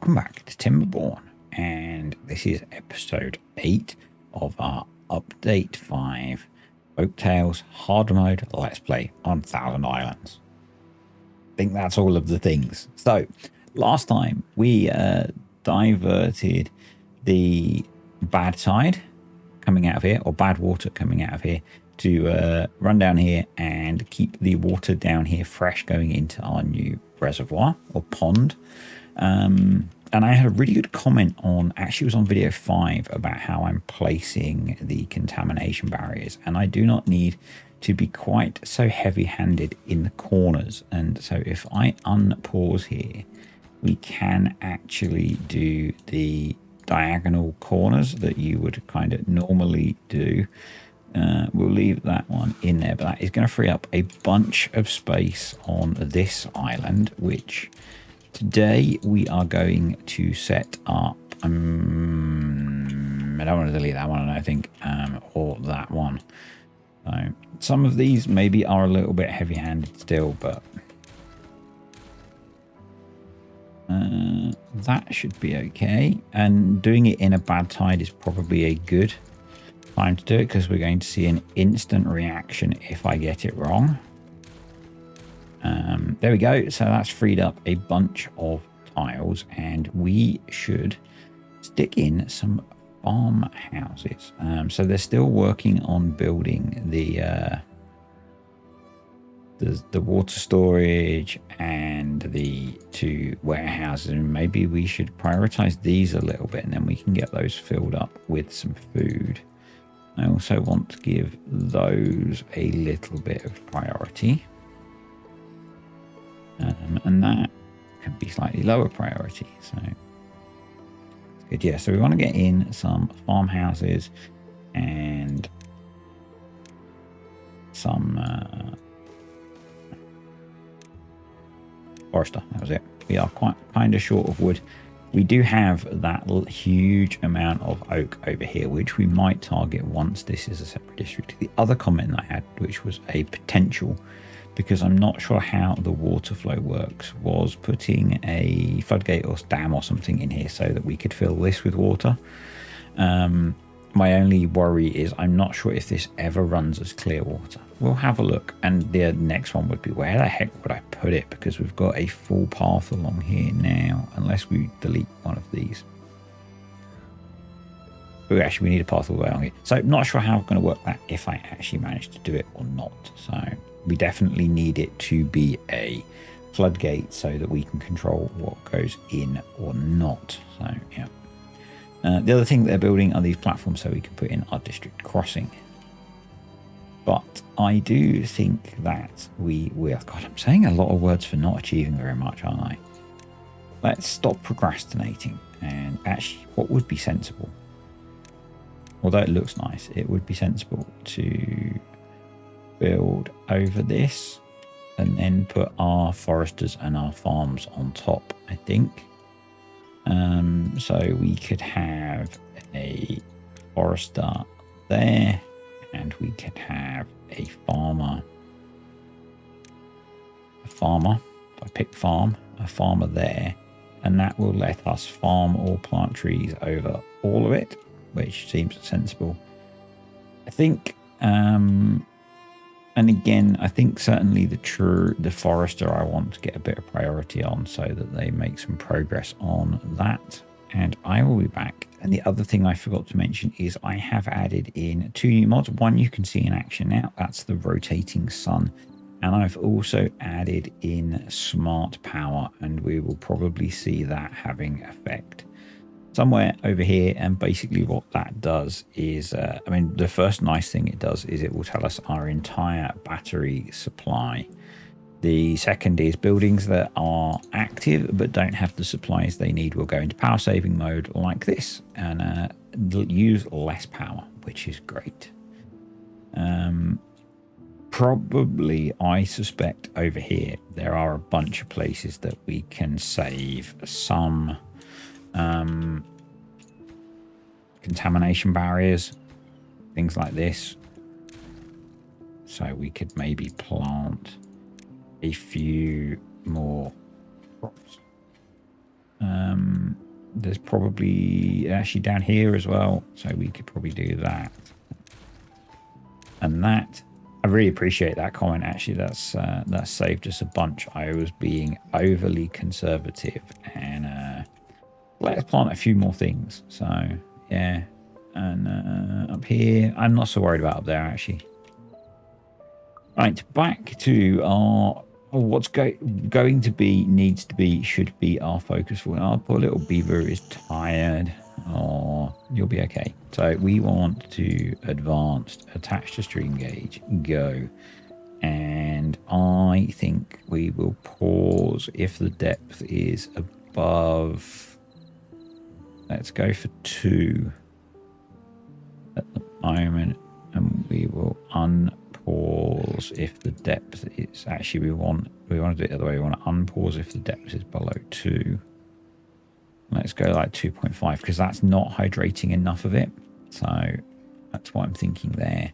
welcome back to TimberBorn, and this is episode 8 of our update 5 Folktails hard mode let's play on 1,000 Islands. I think that's all of the things. So last time we diverted the bad tide coming out of here, or bad water coming out of here, to run down here and keep the water down here fresh going into our new reservoir or pond. And I had a really good comment on, actually it was on video 5, about how I'm placing the contamination barriers, and I do not need to be quite so heavy-handed in the corners. And so if I unpause here, we can actually do the diagonal corners that you would kind of normally do. We'll leave that one in there, but that is going to free up a bunch of space on this island, which today we are going to set up. I don't want to delete that one, I think, or that one. So some of these maybe are a little bit heavy-handed still, but that should be okay. And doing it in a bad tide is probably a good time to do it, because we're going to see an instant reaction if I get it wrong. There we go. So that's freed up a bunch of tiles, and we should stick in some farmhouses. So they're still working on building the water storage and the 2 warehouses, and maybe we should prioritize these a little bit, and then we can get those filled up with some food. I also want to give those a little bit of priority. And that can be slightly lower priority. So good. Yeah, so we want to get in some farmhouses and some forester. That was it. We are kind of short of wood. We do have that huge amount of oak over here, which we might target once this is a separate district. The other comment I had, which was a potential, because I'm not sure how the water flow works, was putting a floodgate or dam or something in here so that we could fill this with water. My only worry is I'm not sure if this ever runs as clear water. We'll have a look. And the next one would be, where the heck would I put it? Because we've got a full path along here now, unless we delete one of these. But actually, we need a path all the way along here. So not sure how I'm going to work that if I actually manage to do it or not. So we definitely need it to be a floodgate so that we can control what goes in or not. So yeah. The other thing they're building are these platforms so we can put in our district crossing. But I do think that we will. God, I'm saying a lot of words for not achieving very much, aren't I? Let's stop procrastinating. And actually, what would be sensible? Although it looks nice, it would be sensible to build over this and then put our foresters and our farms on top, I think. So we could have a forester there, and we could have a farmer. If I pick farm, a farmer there, and that will let us farm or plant trees over all of it, which seems sensible. I think, and again, I think certainly the forester I want to get a bit of priority on so that they make some progress on that. And I will be back. And the other thing I forgot to mention is I have added in 2 new mods. One you can see in action now. That's the rotating sun. And I've also added in smart power, and we will probably see that having effect somewhere over here. And basically what that does is, I mean, the first nice thing it does is it will tell us our entire battery supply. The second is buildings that are active but don't have the supplies they need will go into power saving mode like this and use less power, which is great. Probably, I suspect over here there are a bunch of places that we can save some contamination barriers, things like this. So we could maybe plant a few more crops. There's probably actually down here as well, so we could probably do that. And that, I really appreciate that comment. Actually, that's saved us a bunch. I was being overly conservative, and let's plant a few more things. So yeah, and up here, I'm not so worried about up there actually. Right, back to our what's going to be, needs to be, should be our focus for our poor little beaver is tired. Oh, you'll be okay. So we want to advanced, attach to stream gauge, go. And I think we will pause if the depth is above. Let's go for 2 at the moment, and we will unpause if the depth is actually we want to do it the other way. We want to unpause if the depth is below 2. Let's go like 2.5 because that's not hydrating enough of it. So that's what I'm thinking there.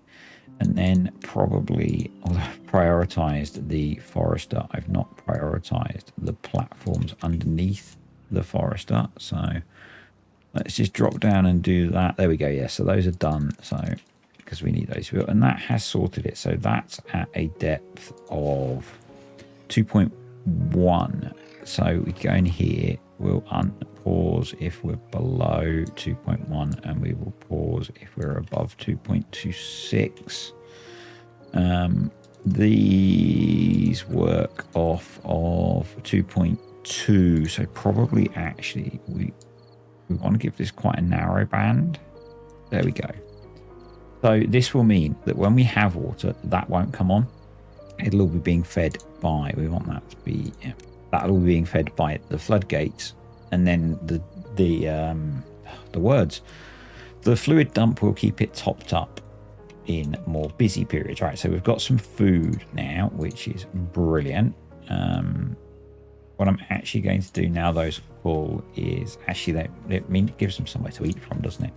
And then probably I've prioritized the forester. I've not prioritized the platforms underneath the forester. So let's just drop down and do that. There we go. Yeah, so those are done. So because we need those built, and that has sorted it. So that's at a depth of 2.1. So we go in here. We'll unpause if we're below 2.1, and we will pause if we're above 2.26. These work off of 2.2, so probably actually we want to give this quite a narrow band. There we go. So this will mean that when we have water, that won't come on. It'll all be being fed by, we want that to be, yeah, that'll all be being fed by the floodgates, and then the fluid dump will keep it topped up in more busy periods. Right, so we've got some food now, which is brilliant. What I'm actually going to do now those are full is actually it gives them somewhere to eat from, doesn't it?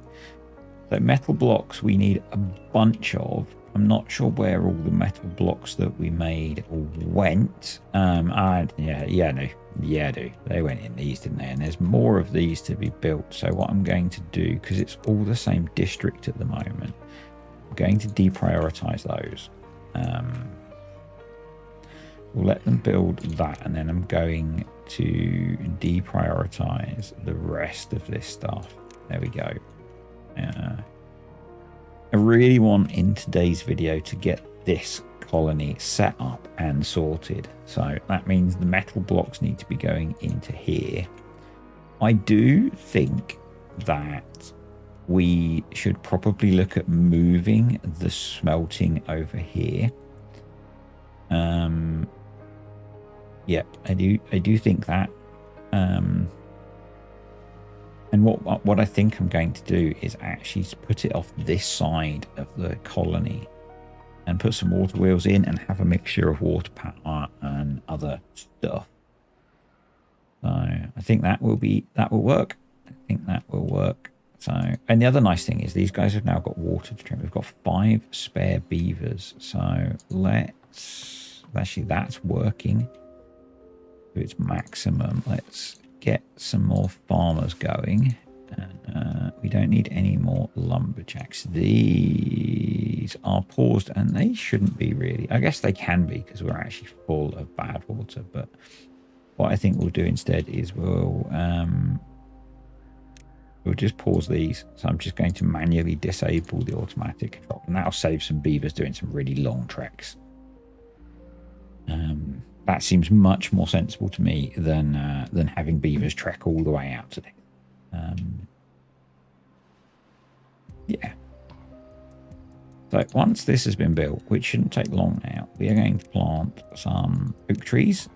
So metal blocks we need a bunch of. I'm not sure where all the metal blocks that we made went. I do. They went in these, didn't they? And there's more of these to be built. So what I'm going to do, because it's all the same district at the moment, I'm going to deprioritize those. We'll let them build that, and then I'm going to deprioritize the rest of this stuff. There we go. I really want in today's video to get this colony set up and sorted. So that means the metal blocks need to be going into here. I do think that we should probably look at moving the smelting over here. Yep, I do think that. And what I think I'm going to do is actually put it off this side of the colony and put some water wheels in and have a mixture of water power and other stuff. So I think that will work. I think that will work. So, and the other nice thing is these guys have now got water to drink. We've got 5 spare beavers. So that's working to its maximum. Let's get some more farmers going, and we don't need any more lumberjacks. These are paused, and they shouldn't be really. I guess they can be because we're actually full of bad water, but what I think we'll do instead is we'll just pause these. So I'm just going to manually disable the automatic control, and that'll save some beavers doing some really long treks. That seems much more sensible to me than having beavers trek all the way out to there. Yeah. So once this has been built, which shouldn't take long now, we are going to plant some oak trees.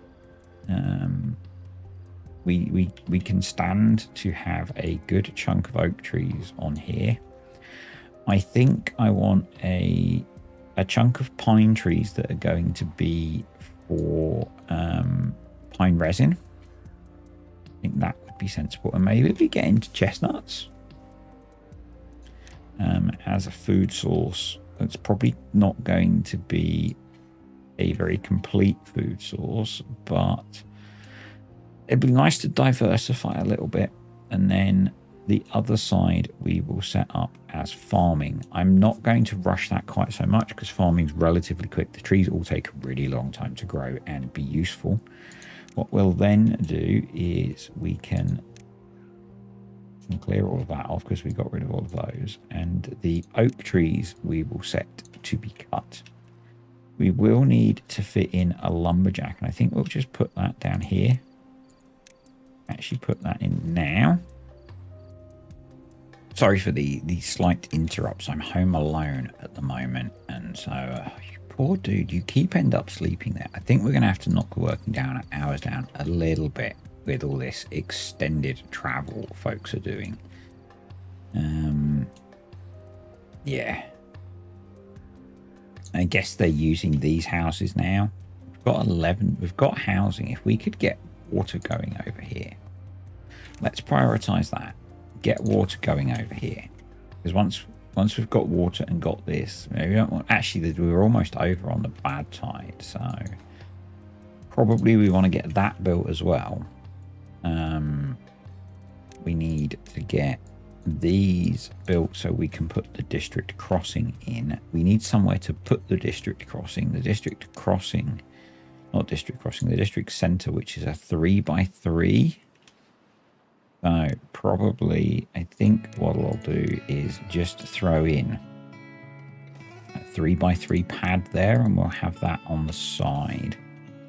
We can stand to have a good chunk of oak trees on here. I think I want a chunk of pine trees that are going to be for pine resin. I think that would be sensible, and maybe we get into chestnuts as a food source. It's probably not going to be a very complete food source, but it'd be nice to diversify a little bit. And then the other side we will set up as farming. I'm not going to rush that quite so much because farming's relatively quick. The trees all take a really long time to grow and be useful. What we'll then do is we can clear all of that off because we got rid of all of those. And the oak trees we will set to be cut. We will need to fit in a lumberjack, and I think we'll just put that down here. Actually put that in now. Sorry for the slight interrupts. I'm home alone at the moment, and so poor dude, you end up sleeping there. I think we're going to have to knock the working hours down a little bit with all this extended travel folks are doing. Yeah. I guess they're using these houses now. We've got 11. We've got housing. If we could get water going over here, let's prioritize that. Get water going over here, because once we've got water and got this, we don't want, actually we were almost over on the bad tide, so probably we want to get that built as well. We need to get these built so we can put the district crossing in. We need somewhere to put the district crossing. The district crossing, not district crossing, the district center, which is a 3x3. So probably, I think what I'll do is just throw in a 3x3 pad there, and we'll have that on the side.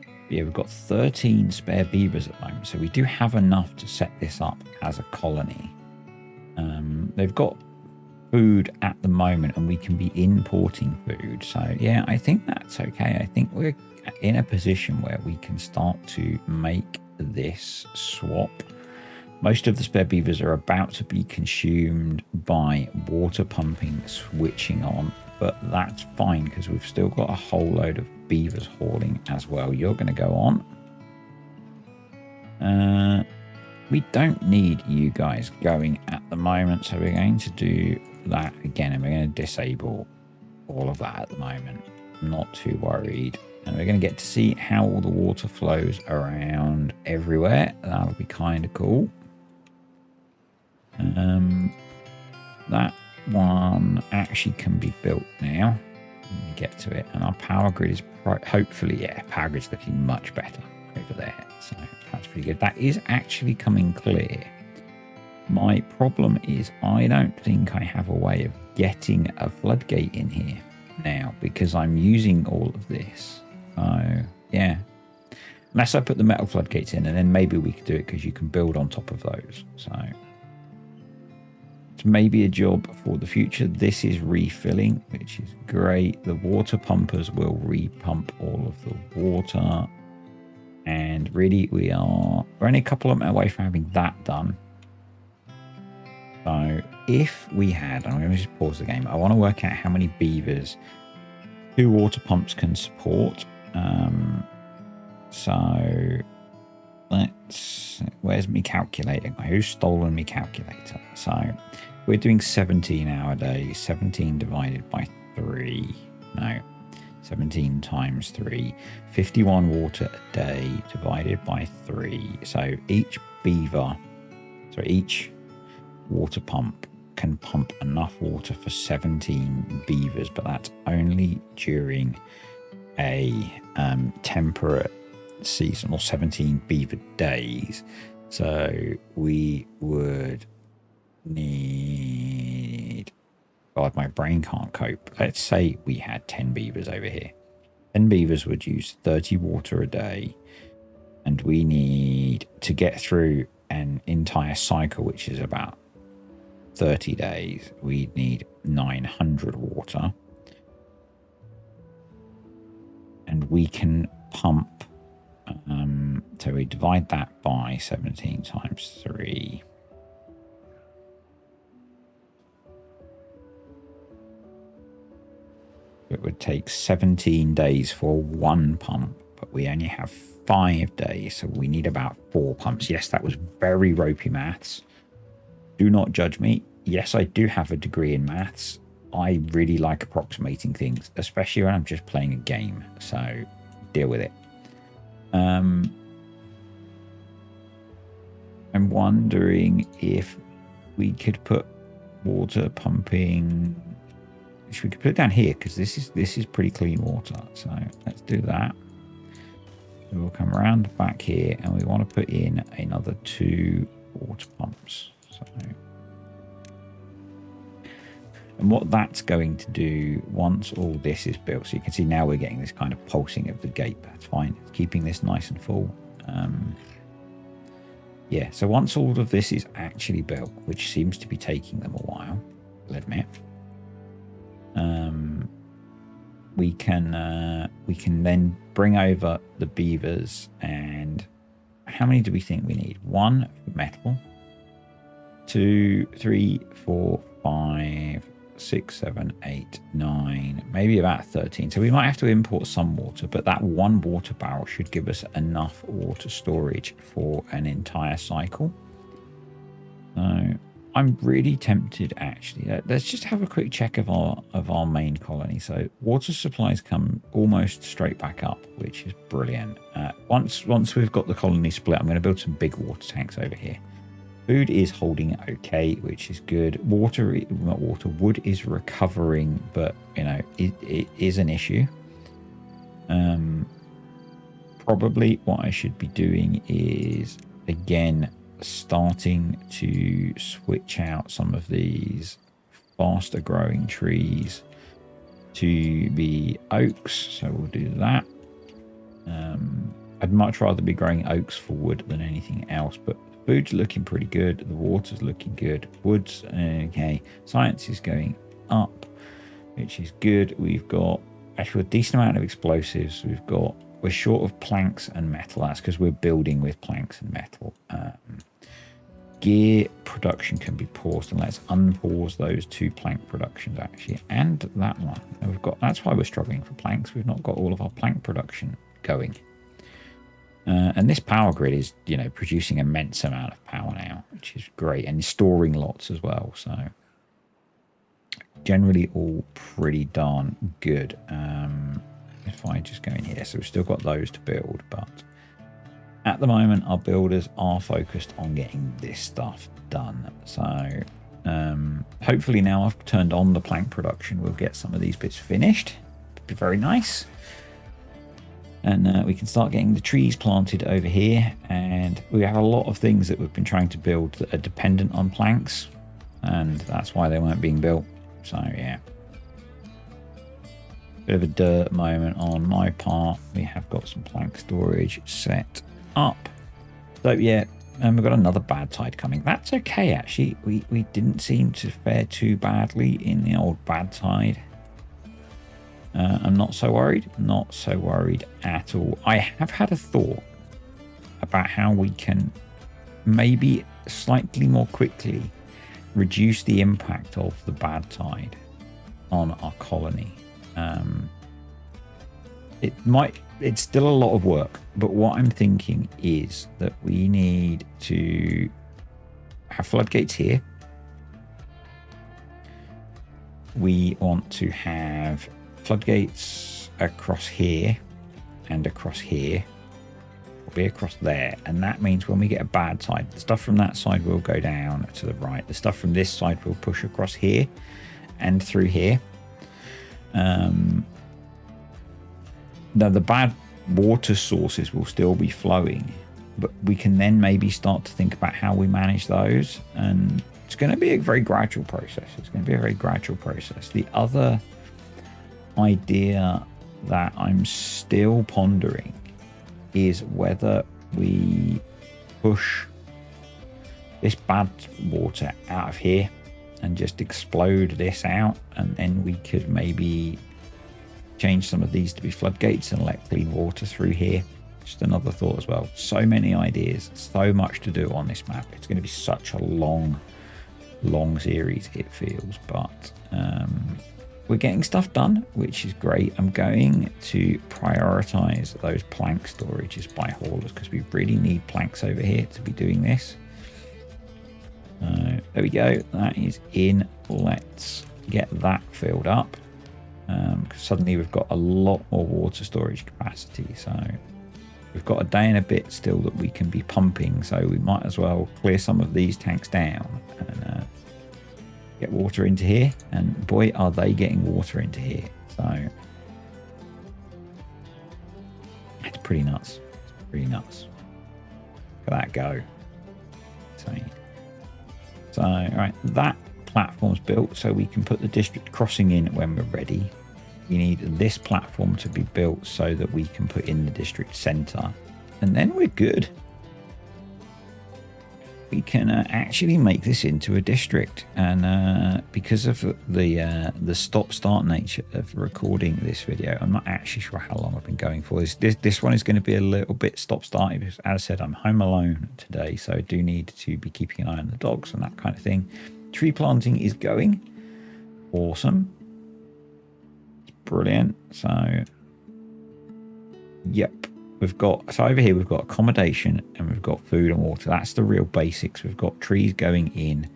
But yeah, we've got 13 spare beavers at the moment, so we do have enough to set this up as a colony. They've got food at the moment, and we can be importing food. So yeah, I think that's okay. I think we're in a position where we can start to make this swap. Most of the spare beavers are about to be consumed by water pumping switching on, but that's fine because we've still got a whole load of beavers hauling as well. You're going to go on. We don't need you guys going at the moment, so we're going to do that again, and we're going to disable all of that at the moment. I'm not too worried. And we're going to get to see how all the water flows around everywhere. That'll be kind of cool. That one actually can be built now. Let me get to it. And our power grid is hopefully, yeah, power grid's looking much better over there. So that's pretty good. That is actually coming clear. My problem is I don't think I have a way of getting a floodgate in here now because I'm using all of this. So yeah, unless I put the metal floodgates in, and then maybe we could do it because you can build on top of those. So it's maybe a job for the future. This is refilling, which is great. The water pumpers will repump all of the water. And really, we're only a couple of them away from having that done. So if we had, I'm going to just pause the game. I want to work out how many beavers 2 water pumps can support. So where's me calculator? Who's stolen me calculator? So we're doing 17-hour days. 17 divided by 3. No. 17 times 3, 51 water a day divided by 3. So each water pump can pump enough water for 17 beavers, but that's only during a temperate season, or 17 beaver days. So we would need, God, my brain can't cope. Let's say we had 10 beavers over here. 10 beavers would use 30 water a day. And we need to get through an entire cycle, which is about 30 days. We need 900 water. And we can pump, so we divide that by 17 times 3. It would take 17 days for 1 pump, but we only have 5 days, so we need about 4 pumps. Yes, that was very ropey maths. Do not judge me. Yes, I do have a degree in maths. I really like approximating things, especially when I'm just playing a game, so deal with it. I'm wondering if we could put water pumping. We could put it down here because this is pretty clean water. So let's do that. We'll come around back here and we want to put in another 2 water pumps. So, and what that's going to do once all this is built, so you can see now we're getting this kind of pulsing of the gate. That's fine. It's keeping this nice and full. Yeah, so once all of this is actually built, which seems to be taking them a while, I'll admit, we can then bring over the beavers. And how many do we think we need? 1 metal, 2, 3, 4, 5, 6, 7, 8, 9, maybe about 13. So we might have to import some water, but that 1 water barrel should give us enough water storage for an entire cycle. So I'm really tempted, actually. Let's just have a quick check of our main colony. So water supplies come almost straight back up, which is brilliant. Once we've got the colony split, I'm going to build some big water tanks over here. Food is holding okay, which is good. Wood is recovering, but you know it is an issue. Probably what I should be doing is again starting to switch out some of these faster growing trees to be oaks. So we'll do that. I'd much rather be growing oaks for wood than anything else, but food's looking pretty good. The water's looking good. Wood's okay. Science is going up, which is good. We've got actually a decent amount of explosives. We're short of planks and metal. That's because we're building with planks and metal. Gear production can be paused, and let's unpause those 2 plank productions actually, and that one. That's why we're struggling for planks. We've not got all of our plank production going. And this power grid is, you know, producing immense amount of power now, which is great, and storing lots as well. So generally all pretty darn good. If I just go in here, so we've still got those to build, but at the moment our builders are focused on getting this stuff done. So hopefully now I've turned on the plank production, we'll get some of these bits finished. It'd be very nice. And we can start getting the trees planted over here. And we have a lot of things that we've been trying to build that are dependent on planks. And that's why they weren't being built. So, yeah. Bit of a dirt moment on my part. We have got some plank storage set up. So, yeah. And we've got another bad tide coming. That's okay, actually. We didn't seem to fare too badly in the old bad tide. I'm not so worried. Not so worried at all. I have had a thought about how we can maybe slightly more quickly reduce the impact of the bad tide on our colony. It's still a lot of work, but what I'm thinking is that we need to have floodgates here. We want to have floodgates across here and across here, probably across there, and that means when we get a bad tide, the stuff from that side will go down to the right, the stuff from this side will push across here and through here. Now the bad water sources will still be flowing, but we can then maybe start to think about how we manage those, and it's going to be a very gradual process. The other idea that I'm still pondering is whether we push this bad water out of here and just explode this out, and then we could maybe change some of these to be floodgates and let clean water through here. Just another thought as well. So many ideas, so much to do on this map. It's going to be such a long series, it feels, but we're getting stuff done, which is great. I'm going to prioritize those plank storages by haulers because we really need planks over here to be doing this. There we go. That is in. Let's get that filled up because suddenly we've got a lot more water storage capacity. So We've got a day and a bit still that we can be pumping, so we might as well clear some of these tanks down and get water into here. And boy, are they getting water into here. So it's pretty nuts. It's pretty nuts. Look at that go. So right, that platform's built, so we can put the district crossing in when we're ready. We need this platform to be built so that we can put in the district center, and then we're good. We can actually make this into a district, and because of the stop-start nature of recording this video, I'm not actually sure how long I've been going for. This one is going to be a little bit stop-start because, as I said, I'm home alone today, so I do need to be keeping an eye on the dogs and that kind of thing. Tree planting is going. Awesome. Brilliant. So, yep. So over here we've got accommodation and we've got food and water. That's the real basics. We've got trees going in.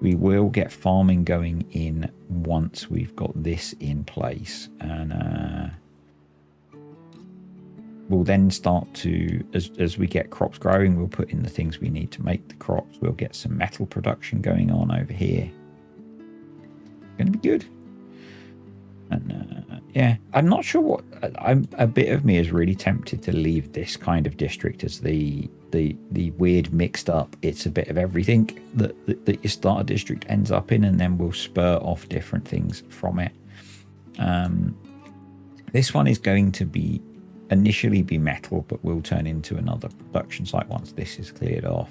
We will get farming going in once we've got this in place, and we'll then start to, as we get crops growing, we'll put in the things we need to make the crops. We'll get some metal production going on over here. It's going to be good. And yeah, I'm not sure what. A bit of me is really tempted to leave this kind of district as the weird mixed up. It's a bit of everything that your starter district ends up in, and then we'll spur off different things from it. This one is going to be initially be metal, but will turn into another production site once this is cleared off.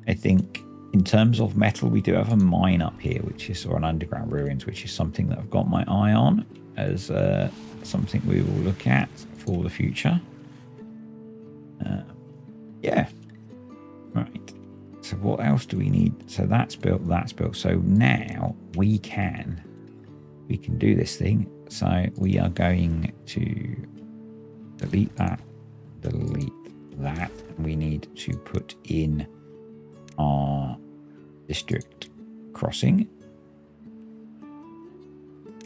I think in terms of metal, we do have a mine up here, or an underground ruins, which is something that I've got my eye on as something we will look at for the future. Yeah. Right. So what else do we need? So that's built, that's built. So now we can do this thing. So we are going to delete that. We need to put in our district crossing.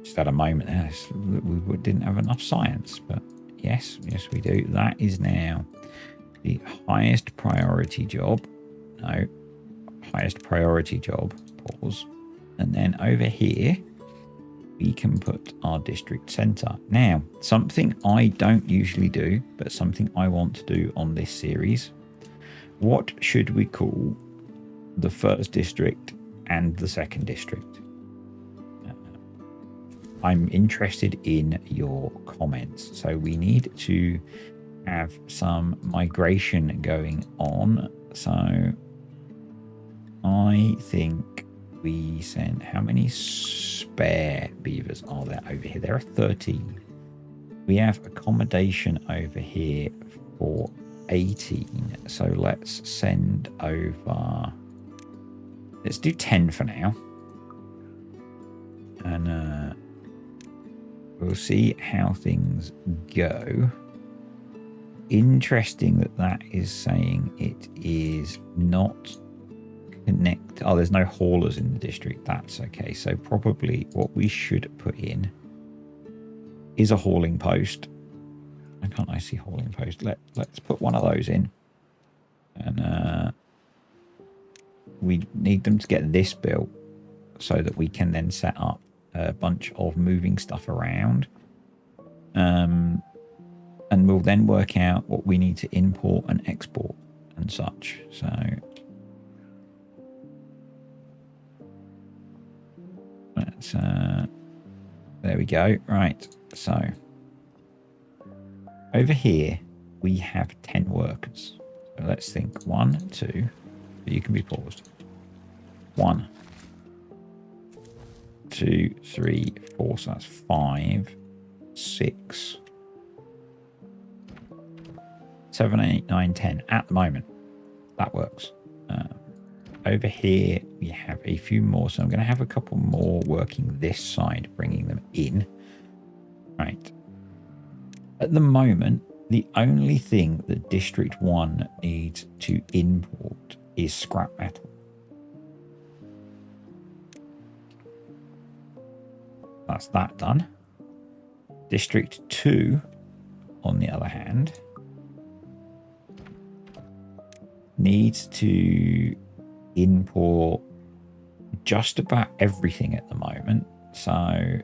Just had a moment there. We didn't have enough science, but yes we do. That is now the highest priority job. No, highest priority job. Pause. And then over here we can put our district center. Now, something I don't usually do, but something I want to do on this series. What should we call the first district and the second district? I'm interested in your comments. So we need to have some migration going on. So I think we sent, how many spare beavers are there over here? There are 13. We have accommodation over here for 18. So let's send over, let's do 10 for now. And we'll see how things go. Interesting that is saying it is not connect. Oh, there's no haulers in the district. That's okay. So probably what we should put in is a hauling post. Why can't I see hauling post? Let's put one of those in. And we need them to get this built so that we can then set up a bunch of moving stuff around. And we'll then work out what we need to import and export and such. So let's there we go. Right, so over here we have 10 workers. So let's think 1, 2, you can be paused. 1, 2, 3, 4, so that's 5, 6, 7, 8, 9, 10 at the moment. That works. Over here we have a few more, so I'm going to have a couple more working this side, bringing them in. Right. At the moment, the only thing that District 1 needs to import is scrap metal. That's that done. District 2, on the other hand, needs to import just about everything at the moment. So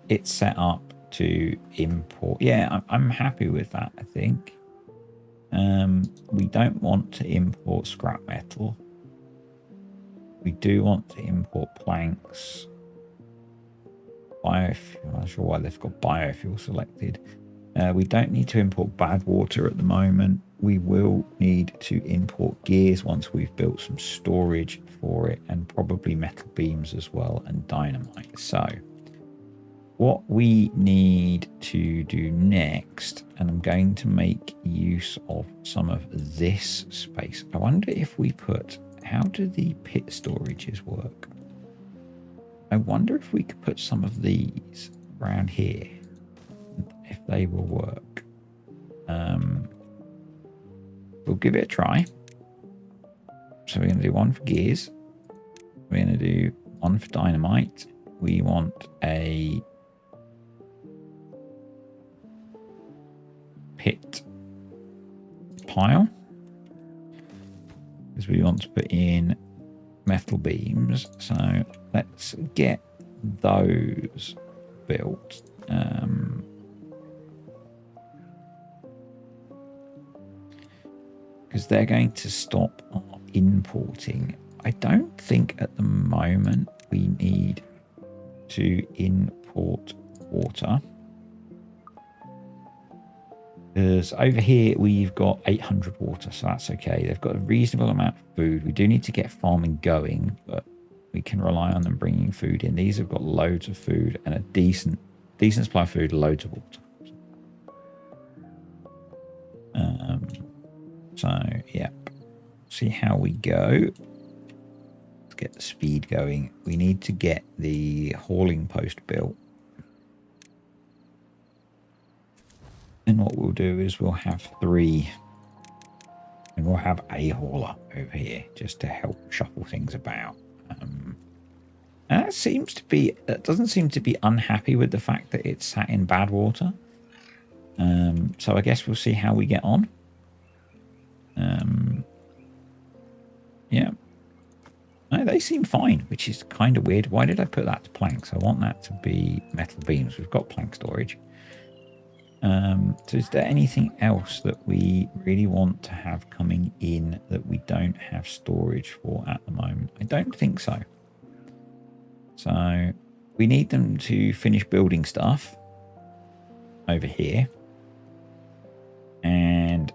it's set up to import. Yeah, I'm happy with that, I think. We don't want to import scrap metal. We do want to import planks. Biofuel. I'm not sure why they've got biofuel selected. We don't need to import bad water at the moment. We will need to import gears once we've built some storage for it, and probably metal beams as well, and dynamite. So what we need to do next, and I'm going to make use of some of this space. I wonder if we put, how do the pit storages work? I wonder if we could put some of these around here, if they will work. We'll give it a try. So we're going to do one for gears. We're going to do one for dynamite. We want a pit pile, because we want to put in metal beams. So let's get those built. Because they're going to stop our importing. I don't think at the moment we need to import water, because over here we've got 800 water, so that's okay. They've got a reasonable amount of food. We do need to get farming going, but we can rely on them bringing food in. These have got loads of food and a decent supply of food, loads of water. So yeah, see how we go. Let's get the speed going. We need to get the hauling post built. And what we'll do is we'll have 3, and we'll have a hauler over here just to help shuffle things about. And that doesn't seem to be unhappy with the fact that it's sat in bad water. So I guess we'll see how we get on. Yeah. No, they seem fine, which is kind of weird. Why did I put that to planks? I want that to be metal beams. We've got plank storage. So is there anything else that we really want to have coming in that we don't have storage for at the moment? I don't think so. So we need them to finish building stuff over here. And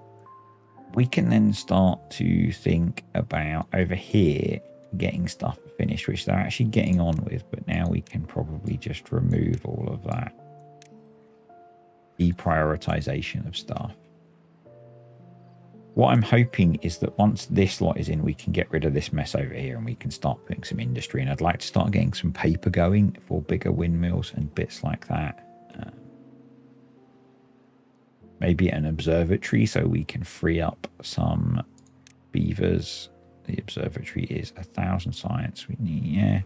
we can then start to think about over here getting stuff finished, which they're actually getting on with. But now we can probably just remove all of that deprioritization of stuff. What I'm hoping is that once this lot is in, we can get rid of this mess over here and we can start putting some industry. And I'd like to start getting some paper going for bigger windmills and bits like that. Maybe an observatory so we can free up some beavers. The observatory is 1,000 science. We need, yeah,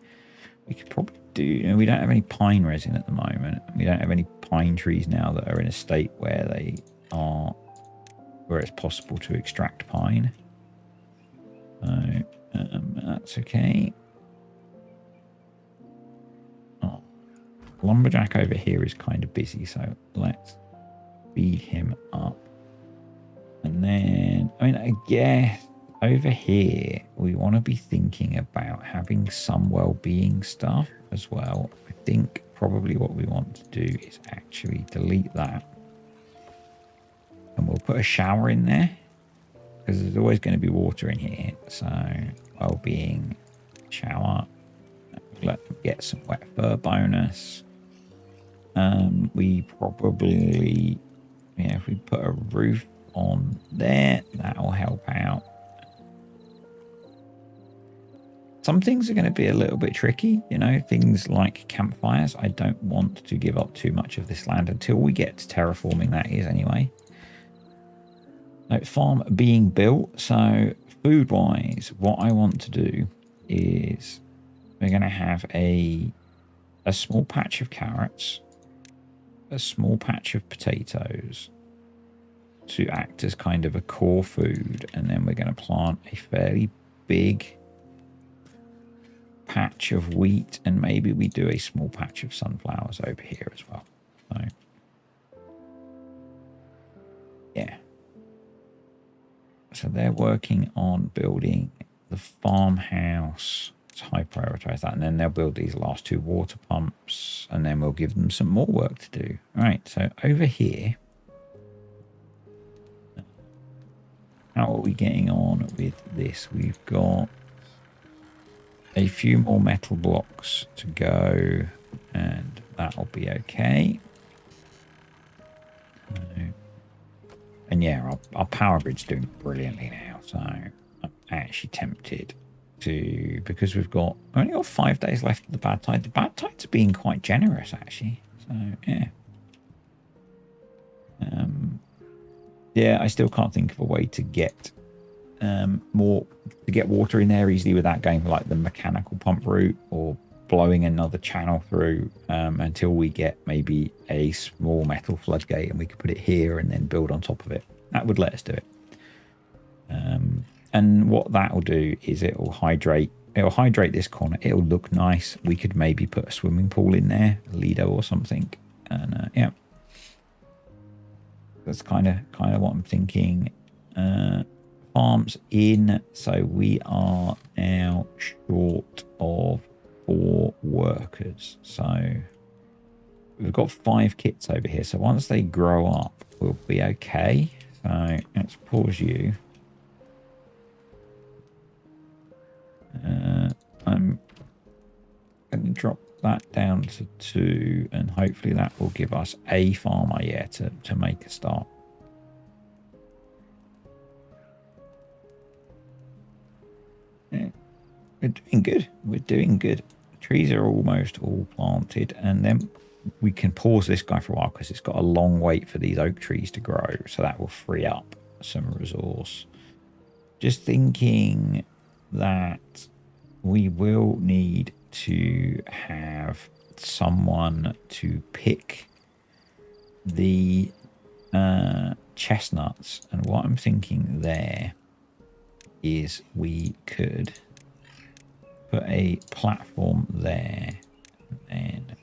we could probably do, you know, we don't have any pine resin at the moment. We don't have any pine trees now that are in a state where they are, where it's possible to extract pine. So that's okay. Oh, lumberjack over here is kind of busy, so let's speed him up. And then, I mean, I guess over here we want to be thinking about having some well-being stuff as well. I think probably what we want to do is actually delete that, and we'll put a shower in there because there's always going to be water in here. So well-being shower, let them get some wet fur bonus. We probably, yeah, if we put a roof on there, that'll help out. Some things are going to be a little bit tricky, you know, things like campfires. I don't want to give up too much of this land until we get to terraforming, that is, anyway. So, farm being built. So, food-wise, what I want to do is we're going to have a small patch of carrots, a small patch of potatoes, to act as kind of a core food, and then we're going to plant a fairly big patch of wheat, and maybe we do a small patch of sunflowers over here as well. So yeah, so they're working on building the farmhouse. Let's high prioritize that, and then they'll build these last 2 water pumps, and then we'll give them some more work to do. All right, so over here, how are we getting on with this? We've got a few more metal blocks to go, and that'll be okay. And yeah, our power grid's doing brilliantly now, so I'm actually tempted to, because we've only got 5 days left of the bad tide. The bad tides are being quite generous, actually. So yeah. Yeah, I still can't think of a way to get water in there easily without going for like the mechanical pump route or blowing another channel through until we get maybe a small metal floodgate, and we could put it here and then build on top of it. That would let us do it. And what that will do is it'll hydrate this corner. It'll look nice. We could maybe put a swimming pool in there, a Lido or something, and yeah, that's kind of what I'm thinking. Farms in, so we are now short of 4 workers, so we've got 5 kits over here, so once they grow up we'll be okay. So let's pause you. I'm going to drop that down to 2, and hopefully that will give us a farmer to make a start. Yeah, we're doing good. We're doing good. The trees are almost all planted, and then we can pause this guy for a while because it's got a long wait for these oak trees to grow, so that will free up some resource. Just thinking that we will need to have someone to pick the chestnuts, and what I'm thinking there is we could put a platform there, and then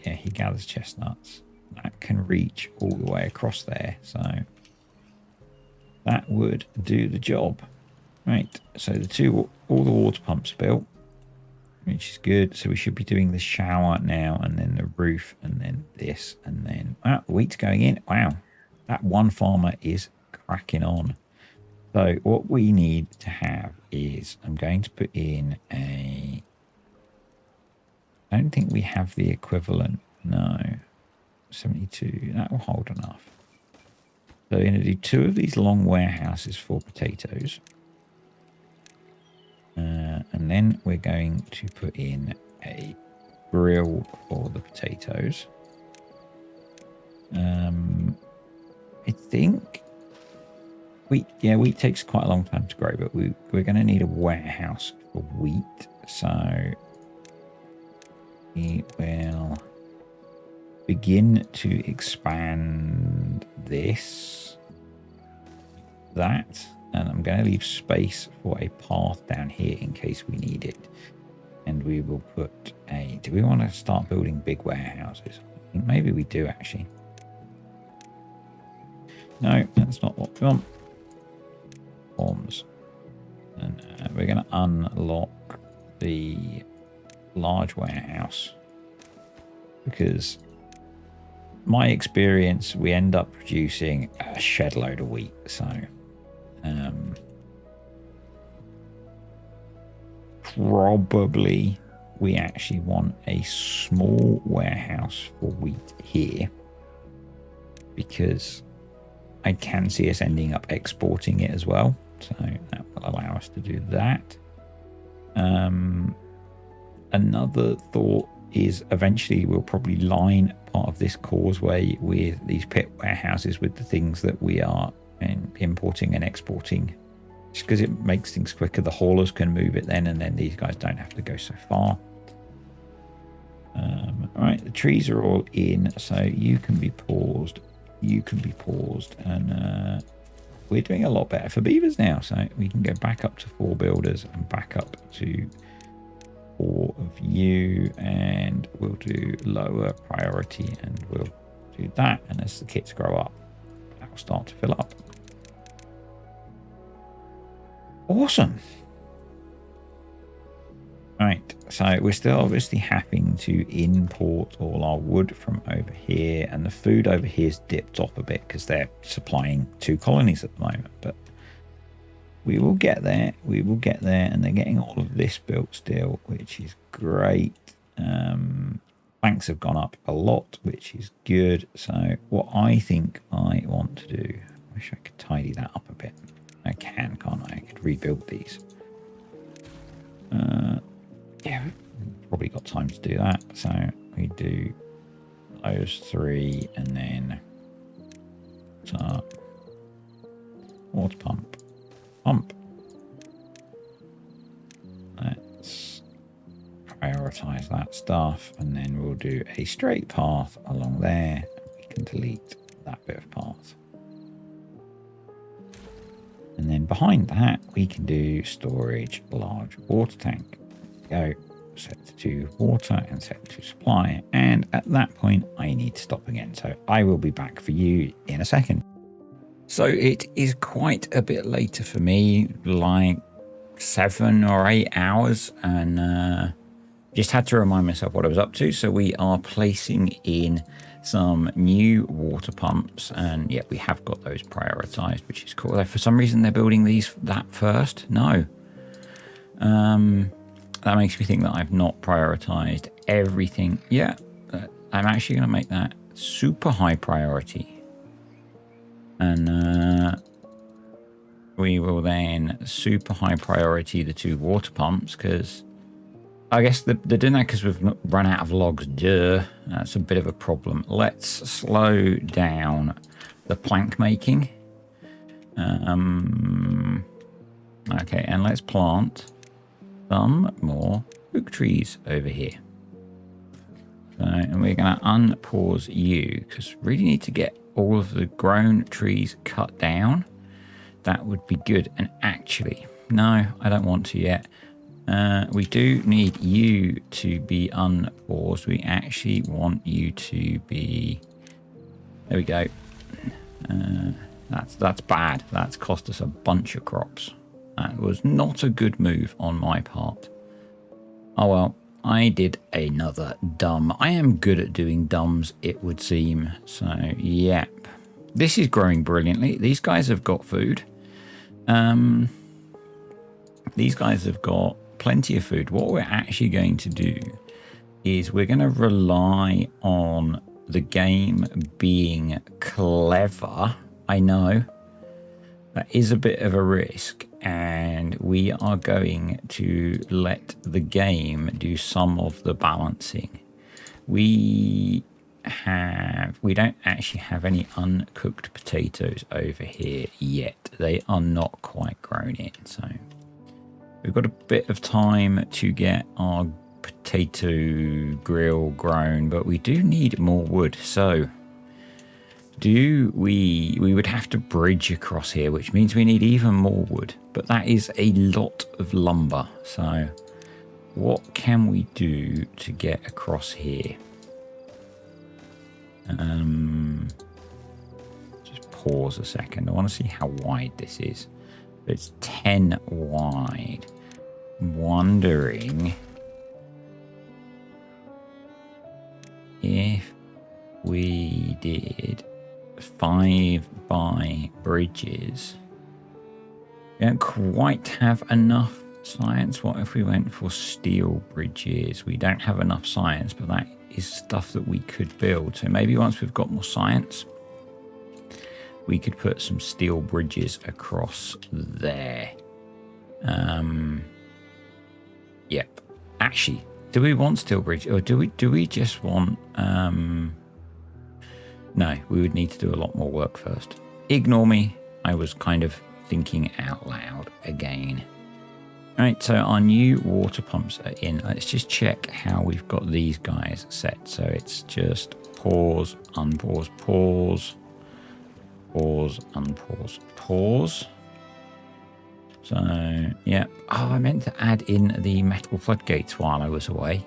yeah, he gathers chestnuts that can reach all the way across there, so that would do the job. Right, so all the water pumps built, which is good. So we should be doing the shower now, and then the roof, and then this, and then wheat's going in. Wow, that one farmer is cracking on. So what we need to have is, I'm going to put in I don't think we have the equivalent. No, 72. That will hold enough. So we're going to do 2 of these long warehouses for potatoes. And then we're going to put in a grill for the potatoes. I think wheat takes quite a long time to grow, but we're going to need a warehouse for wheat. So we will begin to expand that. And I'm going to leave space for a path down here in case we need it. And we will put do we want to start building big warehouses? I think maybe we do, actually. No, that's not what we want. Forms. And we're going to unlock the large warehouse, because my experience, we end up producing a shed load of wheat. So probably we actually want a small warehouse for wheat here, because I can see us ending up exporting it as well. So that will allow us to do that. Another thought is eventually we'll probably line part of this causeway with these pit warehouses with the things that we are importing and exporting, just because it makes things quicker. The haulers can move it then, and then these guys don't have to go so far. All right, the trees are all in, so you can be paused you can be paused. And we're doing a lot better for beavers now. So we can go back up to 4 builders and back up to 4 of you. And we'll do lower priority and we'll do that. And as the kits grow up, that will start to fill up. Awesome. Right, so we're still obviously having to import all our wood from over here, and the food over here's dipped off a bit because they're supplying 2 colonies at the moment, but we will get there. We will get there, and they're getting all of this built still, which is great. Banks have gone up a lot, which is good. So what I think I want to do, I wish I could tidy that up a bit. I can, can't I? I could rebuild these. Yeah, probably got time to do that. So we do those 3 and then water pump. Let's prioritize that stuff, and then we'll do a straight path along there. We can delete that bit of path. And then behind that, we can do storage, large water tank. Go set to water and set to supply. And at that point, I need to stop again. So I will be back for you in a second. So it is quite a bit later for me, like 7 or 8 hours. And just had to remind myself what I was up to. So we are placing in some new water pumps, and yeah, we have got those prioritized, which is cool. For some reason they're building that first. No, that makes me think that I've not prioritized everything. Yeah, I'm actually going to make that super high priority, and we will then super high priority the 2 water pumps, because I guess they're doing that because we've run out of logs. Duh. That's a bit of a problem. Let's slow down the plank making. Okay, and let's plant some more oak trees over here. So, and we're going to unpause you because we really need to get all of the grown trees cut down. That would be good. And actually, no, I don't want to yet. We do need you to be unpaused. We actually want you to be... There we go. That's bad. That's cost us a bunch of crops. That was not a good move on my part. Oh well, I did another dumb. I am good at doing dumbs, it would seem. So, yep. This is growing brilliantly. These guys have got food. These guys have got plenty of food. What we're actually going to do is we're going to rely on the game being clever. I know that is a bit of a risk, and we are going to let the game do some of the balancing. We don't actually have any uncooked potatoes over here yet. They are not quite grown in, so we've got a bit of time to get our potato grill grown, but we do need more wood. So we would have to bridge across here, which means we need even more wood, but that is a lot of lumber. So what can we do to get across here? Just pause a second. I want to see how wide this is. It's 10 wide. I'm wondering if we did 5 by bridges. We don't quite have enough science. What if we went for steel bridges? We don't have enough science, but that is stuff that we could build. So maybe once we've got more science, we could put some steel bridges across there. Yep. Actually, do we want steel bridge, or do we just want no, we would need to do a lot more work first. Ignore me. I was kind of thinking out loud again. All right, so our new water pumps are in. Let's just check how we've got these guys set. So it's just pause, unpause, pause. pause, unpause, pause. So, yeah. Oh, I meant to add in the metal floodgates while I was away.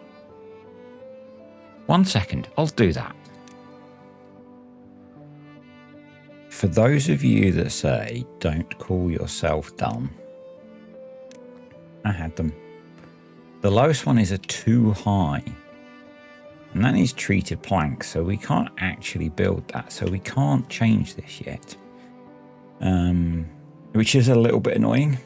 1 second, I'll do that. For those of you that say, don't call yourself dumb, I had them. The lowest one is a 2 high. And that is treated planks, so we can't actually build that. So we can't change this yet. Which is a little bit annoying.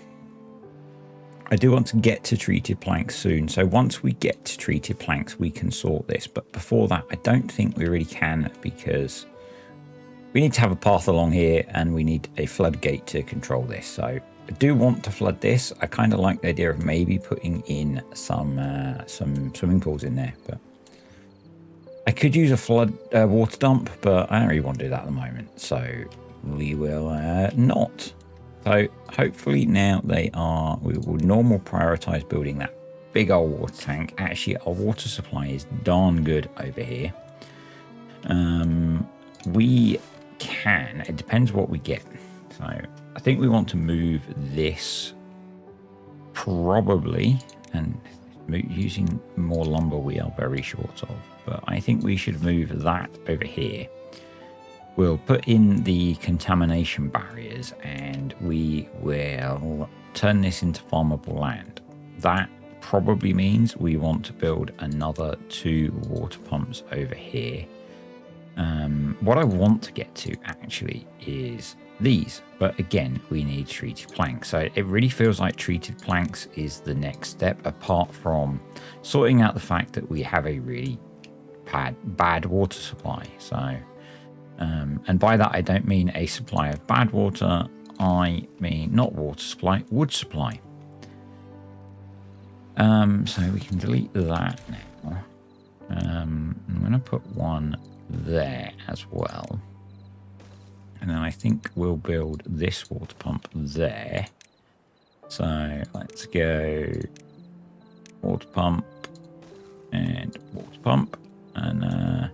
I do want to get to treated planks soon. So once we get to treated planks, we can sort this. But before that, I don't think we really can, because we need to have a path along here and we need a floodgate to control this. So I do want to flood this. I kind of like the idea of maybe putting in some swimming pools in there, but I could use a flood water dump, but I don't really want to do that at the moment. So we will not. So hopefully now we will normal prioritize building that big old water tank. Actually, our water supply is darn good over here. We can, it depends what we get. So I think we want to move this probably, and using more lumber we are very short of, but I think we should move that over here. We'll put in the contamination barriers and we will turn this into farmable land. That probably means we want to build another 2 water pumps over here. What I want to get to actually is these, but again, we need treated planks. So it really feels like treated planks is the next step, apart from sorting out the fact that we have a really bad water supply. So, and by that, I don't mean a supply of bad water. I mean, not water supply, wood supply. So we can delete that now. I'm going to put one there as well. And then I think we'll build this water pump there. So let's go water pump and water pump. And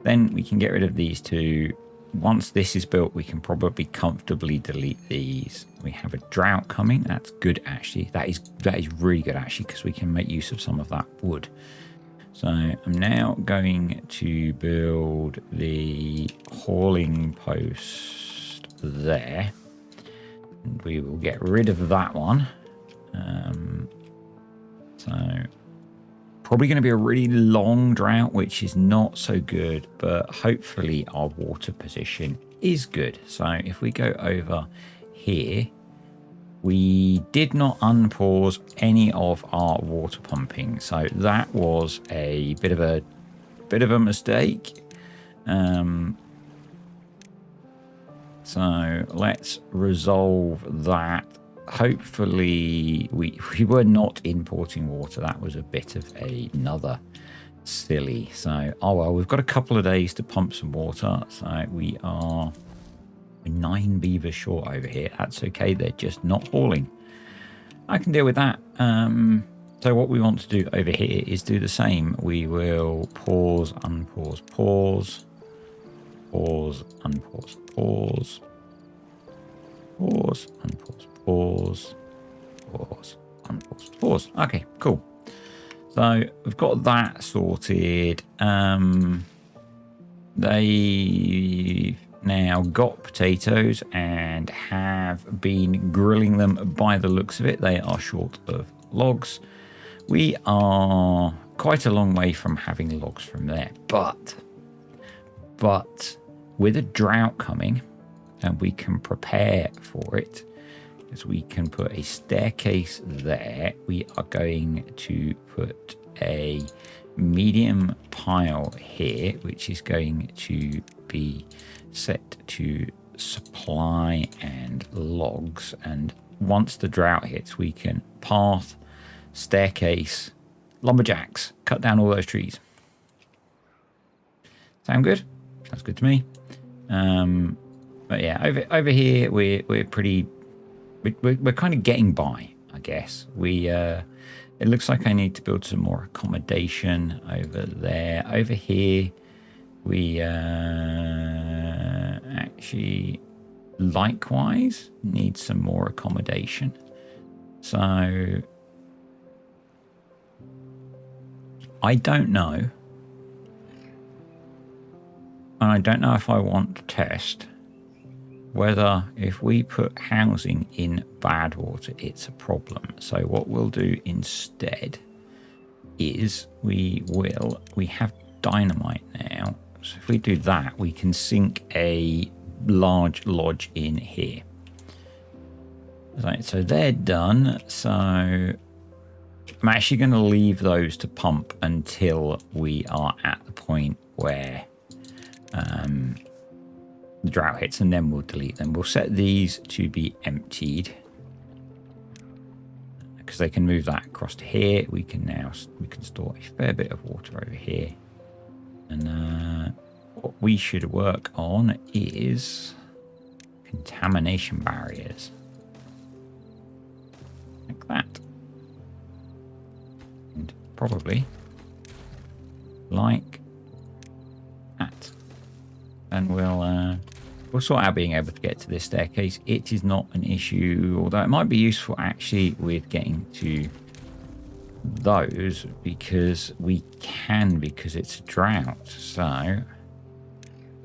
then we can get rid of these 2. Once this is built, we can probably comfortably delete these. We have a drought coming. That's good, actually. That is really good, actually, because we can make use of some of that wood. So I'm now going to build the hauling post there. And we will get rid of that one. So probably going to be a really long drought, which is not so good, but hopefully our water position is good. So if we go over here, we did not unpause any of our water pumping, so that was a bit of a mistake. So let's resolve that. Hopefully we were not importing water. That was a bit of another silly. So oh well, we've got a couple of days to pump some water. So we are 9 beavers short over here. That's okay, they're just not hauling. I can deal with that. So what we want to do over here is do the same. We will pause, unpause, pause, pause, unpause, pause, pause, unpause, pause, pause, unpause, pause. Okay, cool. So we've got that sorted. They've now got potatoes and have been grilling them. By the looks of it, they are short of logs. We are quite a long way from having logs from there, but with a drought coming, and we can prepare for it, because we can put a staircase there. We are going to put a medium pile here, which is going to be set to supply and logs, and once the drought hits, we can path, staircase, lumberjacks, cut down all those trees. Sound good? Sounds good to me. But yeah, over here we're pretty, we're kind of getting by, I guess. It looks like I need to build some more accommodation over there. Over here we actually likewise need some more accommodation. So I don't know. And I don't know if I want to test whether if we put housing in bad water, it's a problem. So what we'll do instead is we have dynamite now. So if we do that, we can sink a large lodge in here. So they're done. So I'm actually going to leave those to pump until we are at the point where the drought hits, and then we'll delete them. We'll set these to be emptied because they can move that across to here. We can store a fair bit of water over here, and what we should work on is contamination barriers like that, and probably like that. And we'll sort out being able to get to this staircase. It is not an issue, although it might be useful actually with getting to those because it's a drought. So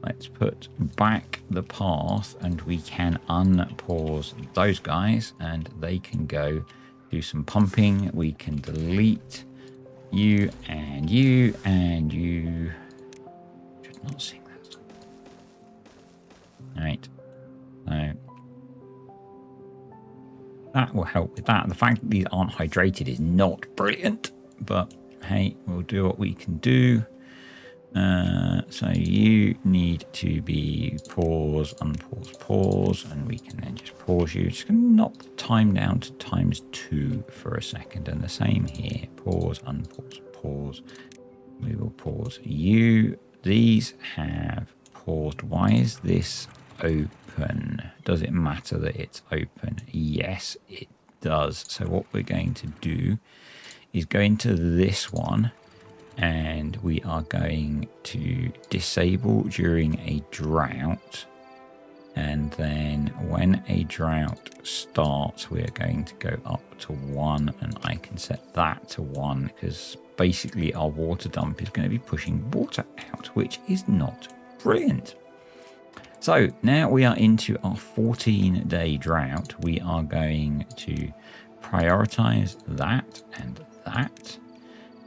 let's put back the path and we can unpause those guys and they can go do some pumping. We can delete you and you and you. Should not sing that song. Right. So that will help with that. The fact that these aren't hydrated is not brilliant, but hey, we'll do what we can do. So you need to be pause, unpause, pause, and we can then just pause you. Just going to knock the time down to ×2 for a second, and the same here. Pause, unpause, pause. We will pause you. These have paused. Why is this open? Does it matter that it's open? Yes, it does. So what we're going to do is go into this one, and we are going to disable during a drought. And then when a drought starts, we're going to go up to 1, and I can set that to 1 because basically our water dump is going to be pushing water out, which is not brilliant. So now we are into our 14-day drought. We are going to prioritize that and that.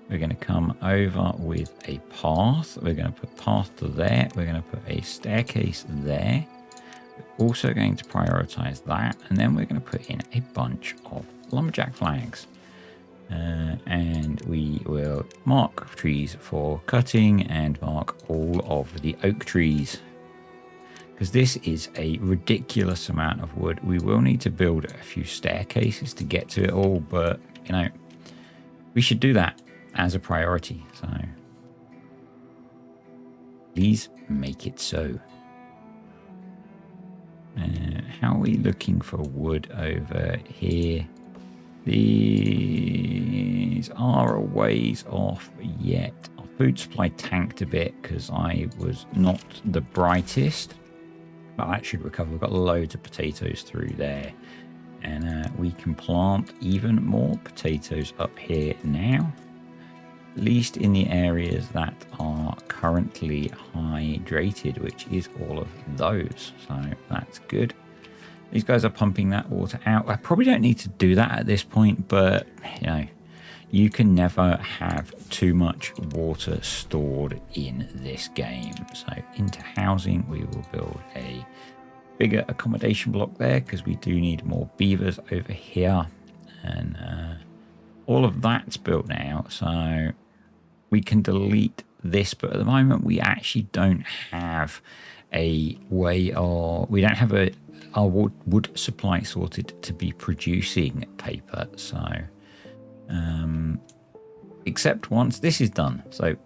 We're going to come over with a path. We're going to put path to there. We're going to put a staircase there. We're also going to prioritize that. And then we're going to put in a bunch of lumberjack flags. And we will mark trees for cutting and mark all of the oak trees. Because this is a ridiculous amount of wood. We will need to build a few staircases to get to it all. But, you know, we should do that as a priority. So please make it so. How are we looking for wood over here? These are a ways off yet. Our food supply tanked a bit because I was not the brightest, but that should recover. We've got loads of potatoes through there, and we can plant even more potatoes up here now, at least in the areas that are currently hydrated, which is all of those. So that's good. These guys are pumping that water out. I probably don't need to do that at this point, but you know, you can never have too much water stored in this game. So into housing, we will build a bigger accommodation block there because we do need more beavers over here. And all of that's built now. So we can delete this, but at the moment we actually don't have a way, or we don't have our wood supply sorted to be producing paper. So except once this is done. So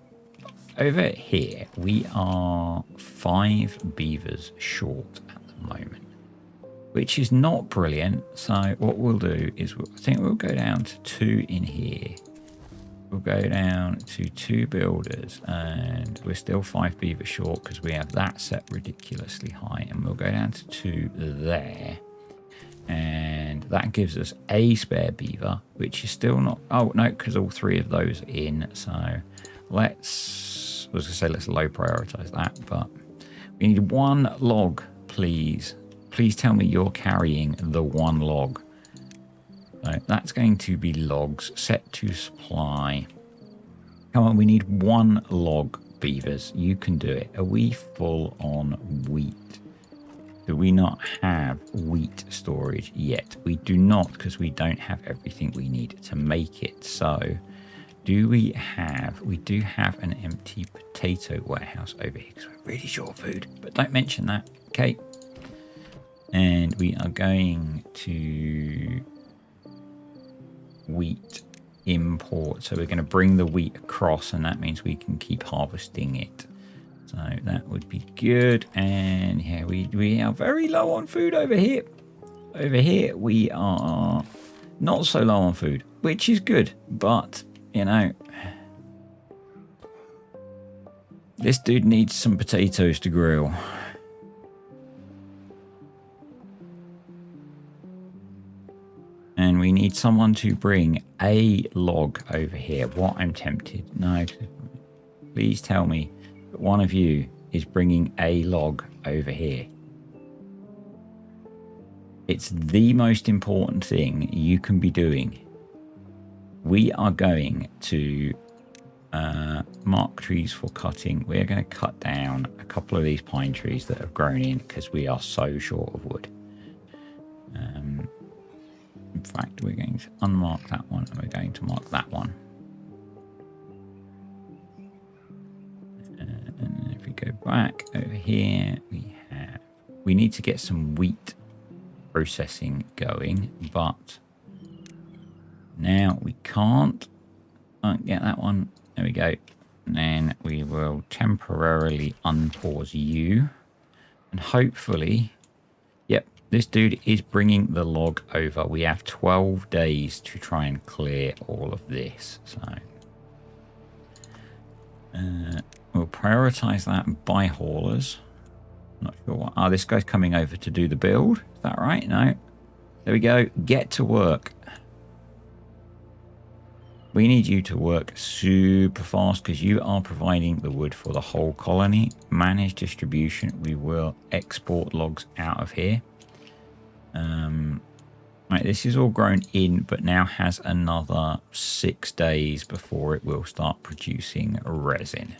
over here we are 5 beavers short at the moment, which is not brilliant. So what we'll do is I think we'll go down to 2 in here. We'll go down to 2 builders, and we're still 5 beaver short because we have that set ridiculously high. And we'll go down to 2 there. And that gives us a spare beaver, which is still not... Oh, no, because all 3 of those are in. So let's... I was going to say let's low prioritize that, but we need 1 log, please. Please tell me you're carrying the 1 log. So that's going to be logs set to supply. Come on, we need 1 log, beavers. You can do it. Are we full on wheat? Do we not have wheat storage yet? We do not, because we don't have everything we need to make it. So do we have... We do have an empty potato warehouse over here because we're really short of food. But don't mention that, okay? And we are going to... wheat import. So we're going to bring the wheat across, and that means we can keep harvesting it. So that would be good. And yeah, we are very low on food over here. Over here we are not so low on food, which is good. But, you know, this dude needs some potatoes to grill. And we need someone to bring a log over here. What? I'm tempted. No, please tell me that one of you is bringing a log over here. It's the most important thing you can be doing. We are going to mark trees for cutting. We're going to cut down a couple of these pine trees that have grown in because we are so short of wood. In fact, we're going to unmark that one, and we're going to mark that one. And if we go back over here, we need to get some wheat processing going, but now we can't. Get that one. There we go. And then we will temporarily unpause you, and hopefully, yep, this dude is bringing the log over. We have 12 days to try and clear all of this. So we'll prioritize that by haulers. Not sure what. Oh, this guy's coming over to do the build. Is that right? No. There we go. Get to work. We need you to work super fast because you are providing the wood for the whole colony. Manage distribution. We will export logs out of here. Right, this is all grown in, but now has another 6 days before it will start producing resin.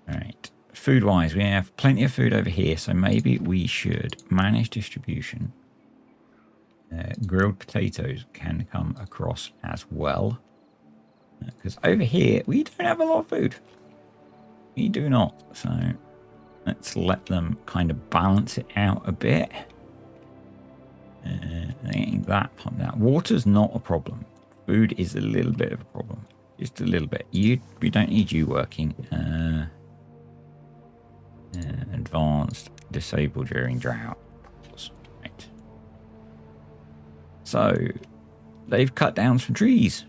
All right, food-wise, we have plenty of food over here, so maybe we should manage distribution. Grilled potatoes can come across as well, because over here we don't have a lot of food. We do not, so let's let them kind of balance it out a bit. I think that water's not a problem. Food is a little bit of a problem, just a little bit. We don't need you working. Advanced, disabled during drought. Right. So they've cut down some trees.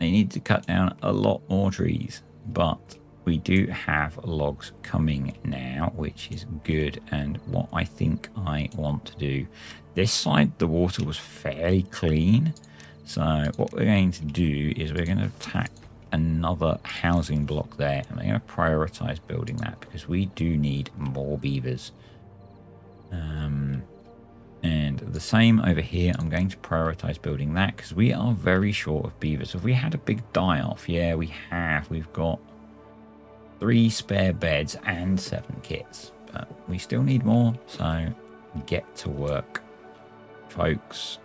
They need to cut down a lot more trees, but we do have logs coming now, which is good. And what I think I want to do, this side, the water was fairly clean. So what we're going to do is we're going to attack another housing block there. And we're going to prioritize building that because we do need more beavers. And the same over here, I'm going to prioritize building that because we are very short of beavers. Have we had a big die-off? Yeah, we have. We've got 3 spare beds and 7 kits, but we still need more, so get to work, folks.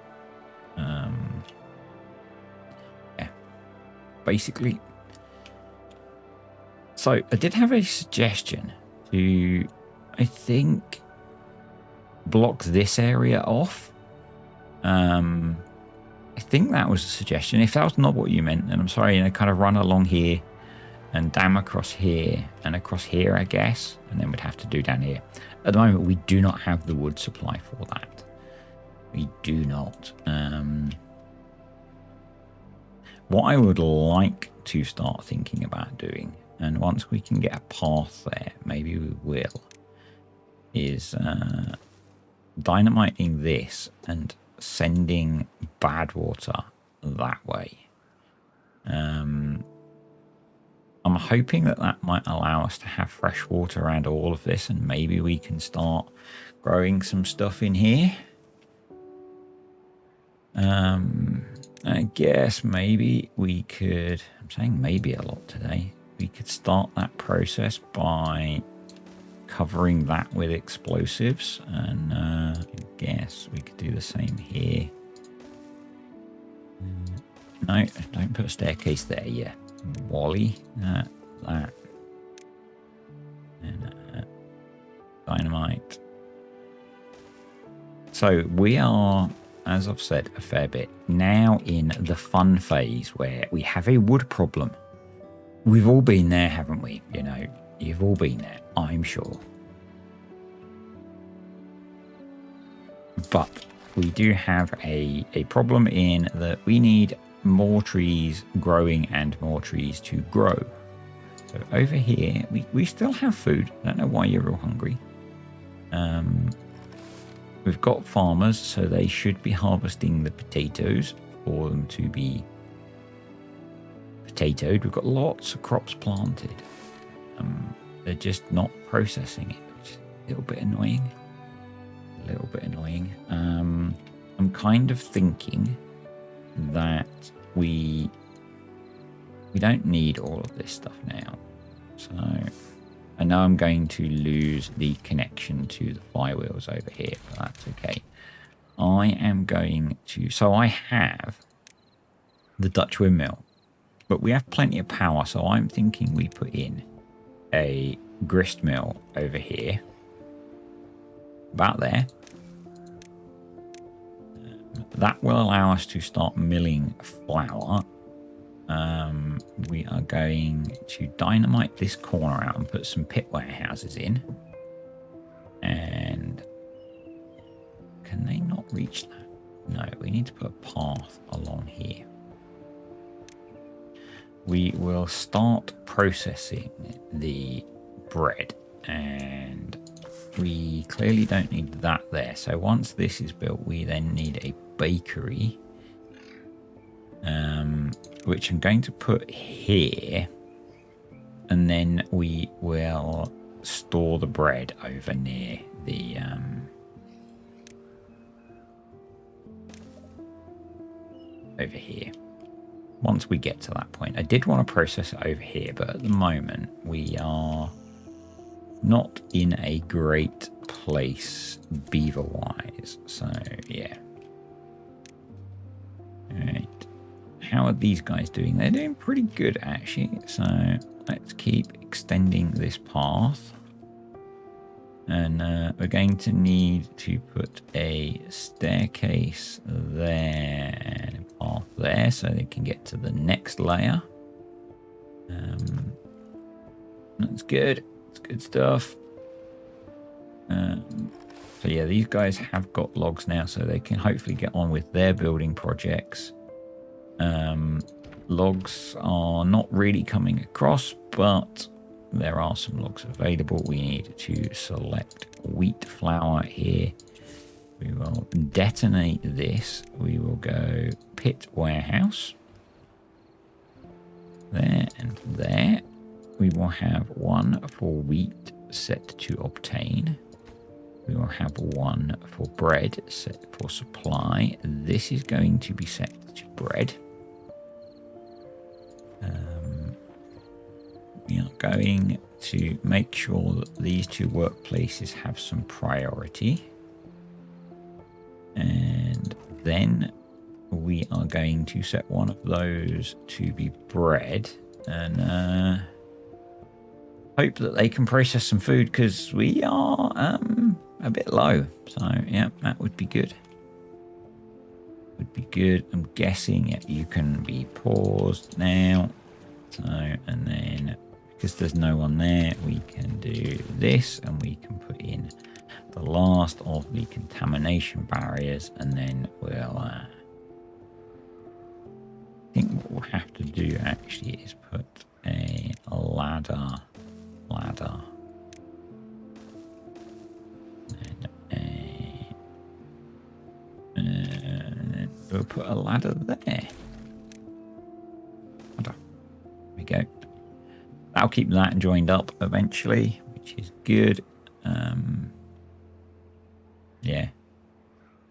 Yeah, basically. So I did have a suggestion to, I think, block this area off. I think that was a suggestion. If that was not what you meant, then I'm sorry, kind of run along here and dam across here and across here, I guess, and then we'd have to do down here. At the moment, we do not have the wood supply for that. We do not. what I would like to start thinking about doing, and once we can get a path there, maybe we will, is dynamiting this and sending bad water that way. I'm hoping that that might allow us to have fresh water around all of this, and maybe we can start growing some stuff in here. I guess maybe we could, I'm saying maybe a lot today, we could start that process by covering that with explosives, and I guess we could do the same here. No, don't put a staircase there yet. Wally, that, and dynamite. So we are, as I've said a fair bit, now in the fun phase where we have a wood problem. We've all been there, haven't we? You know, you've all been there, I'm sure. But we do have a problem in that we need more trees growing and more trees to grow. So over here, we still have food. I don't know why you're all hungry. We've got farmers, so they should be harvesting the potatoes for them to be potatoed. We've got lots of crops planted. They're just not processing it, which is a little bit annoying. I'm kind of thinking that we don't need all of this stuff now. So I know I'm going to lose the connection to the flywheels over here, but that's okay. I am going to, so I have the Dutch windmill, but we have plenty of power, so I'm thinking we put in a grist mill over here, about there. That will allow us to start milling flour. We are going to dynamite this corner out and put some pit warehouses in. And can they not reach that? No, we need to put a path along here. We will start processing the bread, and we clearly don't need that there. So once this is built, we then need a bakery, which I'm going to put here, and then we will store the bread over near the over here. Once we get to that point, I did want to process it over here, but at the moment we are not in a great place beaver wise, so yeah. All right, how are these guys doing? They're doing pretty good actually, so let's keep extending this path, and we're going to need to put a staircase there and a path there so they can get to the next layer. That's good. It's good stuff. So yeah, these guys have got logs now, so they can hopefully get on with their building projects. Logs are not really coming across, but there are some logs available. We need to select wheat flour here. We will detonate this. We will go pit warehouse. There and there. We will have one for wheat set to obtain. We will have one for bread set for supply. This is going to be set to bread. We are going to make sure that these two workplaces have some priority. And then we are going to set one of those to be bread, and hope that they can process some food, because we are a bit low. So yeah, that would be good. Would be good. I'm guessing you can be paused now. So, and then because there's no one there, we can do this, and we can put in the last of the contamination barriers, and then we'll I think what will happen to do actually is put a ladder. And we'll put a ladder there. There we go. That'll keep that joined up eventually, which is good. Yeah.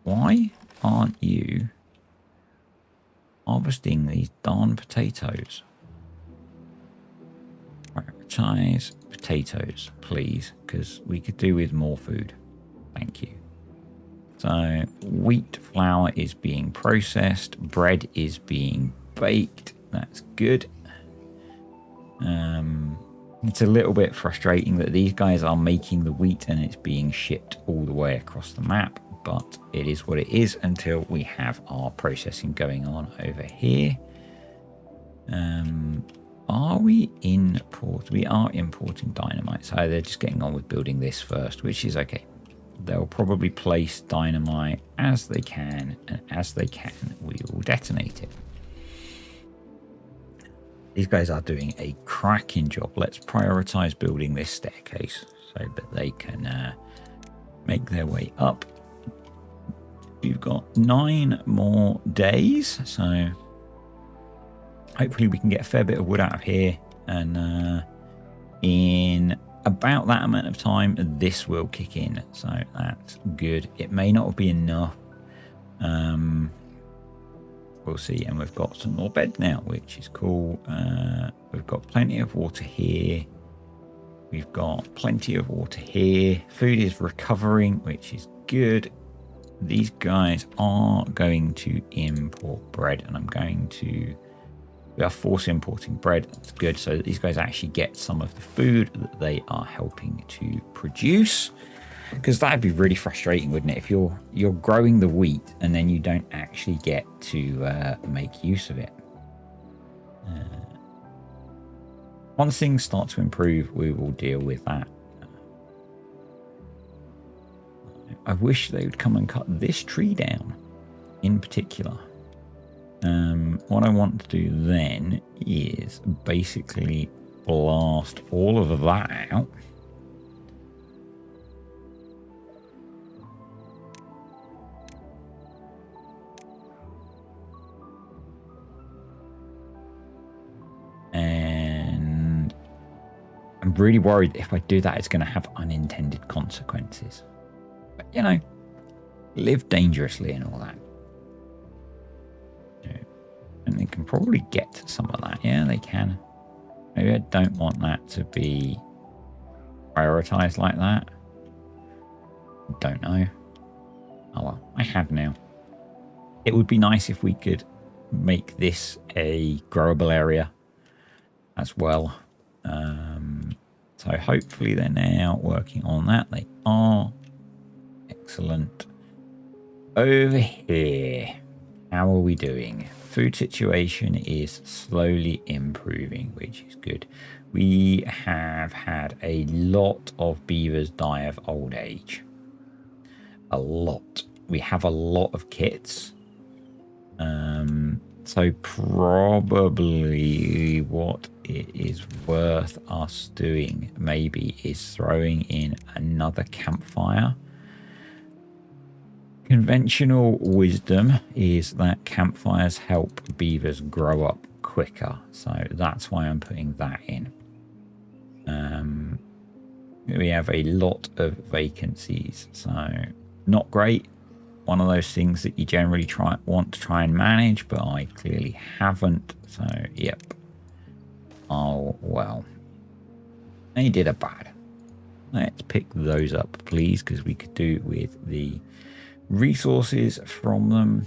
Why aren't you harvesting these darn potatoes? Prioritize potatoes, please, because we could do with more food. Thank you. So wheat flour is being processed. Bread is being baked. That's good. It's a little bit frustrating that these guys are making the wheat and it's being shipped all the way across the map, but it is what it is until we have our processing going on over here. Are we import? We are importing dynamite, so they're just getting on with building this first, which is okay. They'll probably place dynamite as they can, and as they can, we will detonate it. These guys are doing a cracking job. Let's prioritize building this staircase so that they can make their way up. We've got 9 more days, so hopefully we can get a fair bit of wood out of here, and in about that amount of time this will kick in, so that's good. It may not be enough, we'll see. And we've got some more beds now, which is cool. We've got plenty of water here, we've got plenty of water here. Food is recovering, which is good. These guys are going to import bread, and we are force importing bread. That's good, so that these guys actually get some of the food that they are helping to produce, because that'd be really frustrating, wouldn't it, if you're growing the wheat and then you don't actually get to make use of it. Once things start to improve, we will deal with that. I wish they would come and cut this tree down in particular. What I want to do then is basically blast all of that out. And I'm really worried that if I do that, it's going to have unintended consequences. But, you know, live dangerously and all that. And they can probably get some of that. Yeah, they can. Maybe I don't want that to be prioritized like that. Don't know. Oh well, I have now. It would be nice if we could make this a growable area as well. So hopefully they're now working on that. They are. Excellent. Over here, how are we doing? Food situation is slowly improving, which is good. We have had a lot of beavers die of old age. A lot. We have a lot of kits. So probably what it is worth us doing maybe is throwing in another campfire. Conventional wisdom is that campfires help beavers grow up quicker, so that's why I'm putting that in. We have a lot of vacancies, so not great. One of those things that you generally want to try and manage, but I clearly haven't, so yep. Oh well, they did a bad. Let's pick those up, please, because we could do with the resources from them.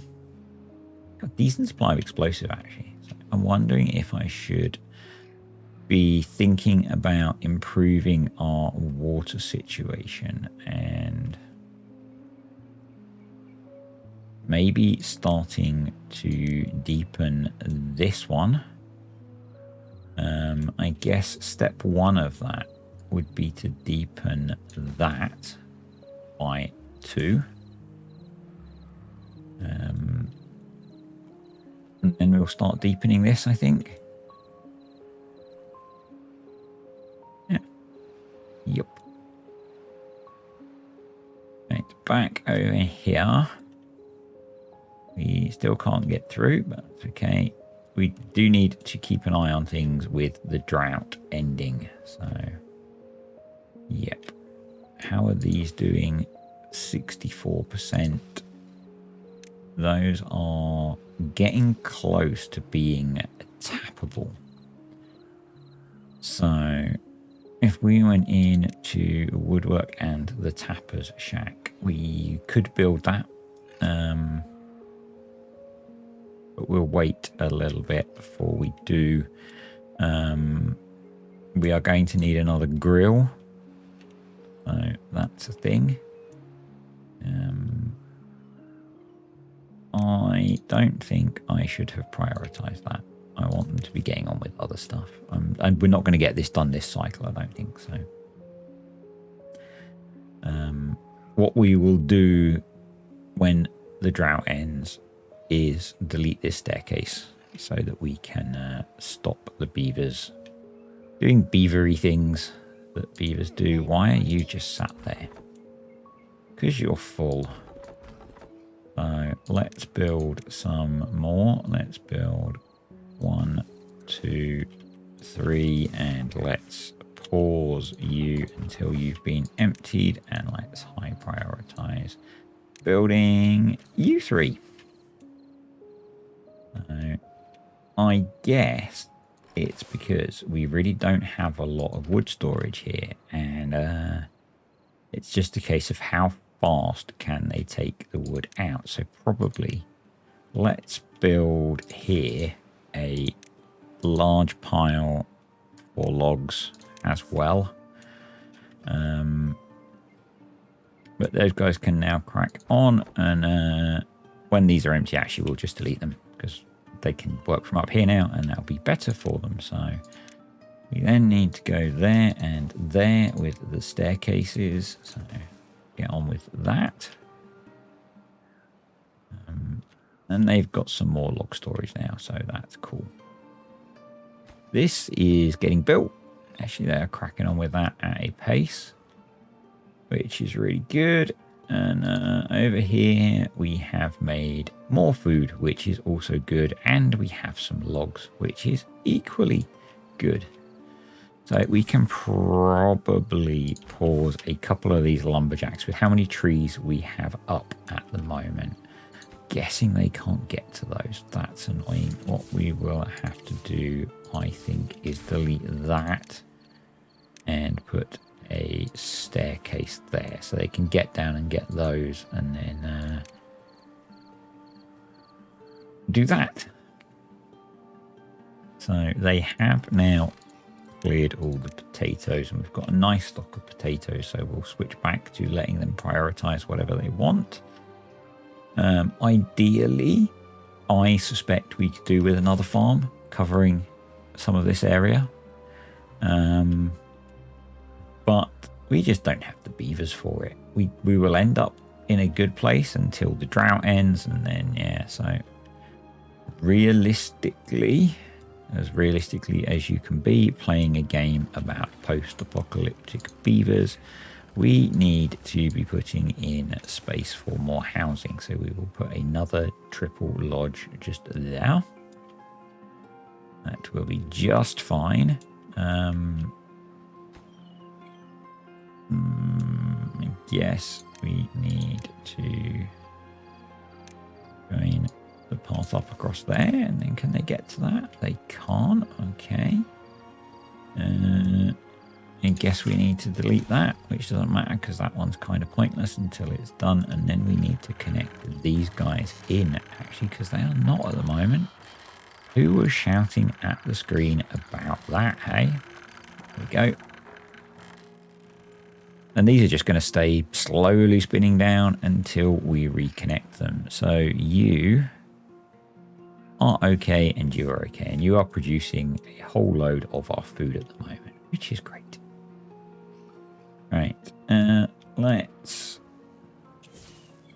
Got a decent supply of explosive, actually. So I'm wondering if I should be thinking about improving our water situation and maybe starting to deepen this one. I guess step 1 of that would be to deepen that by 2. And then we'll start deepening this, I think. Yeah. Yep. Right, back over here. We still can't get through, but that's okay. We do need to keep an eye on things with the drought ending. So, yep. How are these doing? 64%. Those are getting close to being tappable. So, if we went in to woodwork and the tapper's shack, we could build that. But we'll wait a little bit before we do. We are going to need another grill. So that's a thing. I don't think I should have prioritized that. I want them to be getting on with other stuff. And we're not going to get this done this cycle, I don't think so. What we will do when the drought ends is delete this staircase so that we can stop the beavers doing beavery things that beavers do. Why are you just sat there? Because you're full. So let's build some more. Let's build 1, 2, 3, and let's pause you until you've been emptied, and let's high prioritize building you 3. I guess it's because we really don't have a lot of wood storage here, and it's just a case of how fast can they take the wood out. So probably let's build here a large pile for logs as well. But those guys can now crack on, and when these are empty, actually we'll just delete them because they can work from up here now, and that'll be better for them. So we then need to go there and there with the staircases. So get on with that. And they've got some more log storage now, so that's cool. This is getting built. Actually, they're cracking on with that at a pace, which is really good. And over here, we have made more food, which is also good. And we have some logs, which is equally good. So we can probably pause a couple of these lumberjacks with how many trees we have up at the moment. Guessing they can't get to those. That's annoying. What we will have to do, I think, is delete that and put a staircase there so they can get down and get those, and then do that. So they have now cleared all the potatoes, and we've got a nice stock of potatoes, so we'll switch back to letting them prioritize whatever they want. Ideally, I suspect we could do with another farm covering some of this area, but we just don't have the beavers for it. We will end up in a good place until the drought ends, and then yeah, so realistically as you can be playing a game about post-apocalyptic beavers, we need to be putting in space for more housing. So we will put another triple lodge just there. That will be just fine. I guess we need to join the path up across there, and then can they get to that? They can't. Okay. I guess we need to delete that, which doesn't matter because that one's kind of pointless until it's done. And then we need to connect these guys in, actually, because they are not at the moment. Who was shouting at the screen about that, hey? There we go. And these are just going to stay slowly spinning down until we reconnect them. So you are okay, and you are okay. And you are producing a whole load of our food at the moment, which is great. Right, let's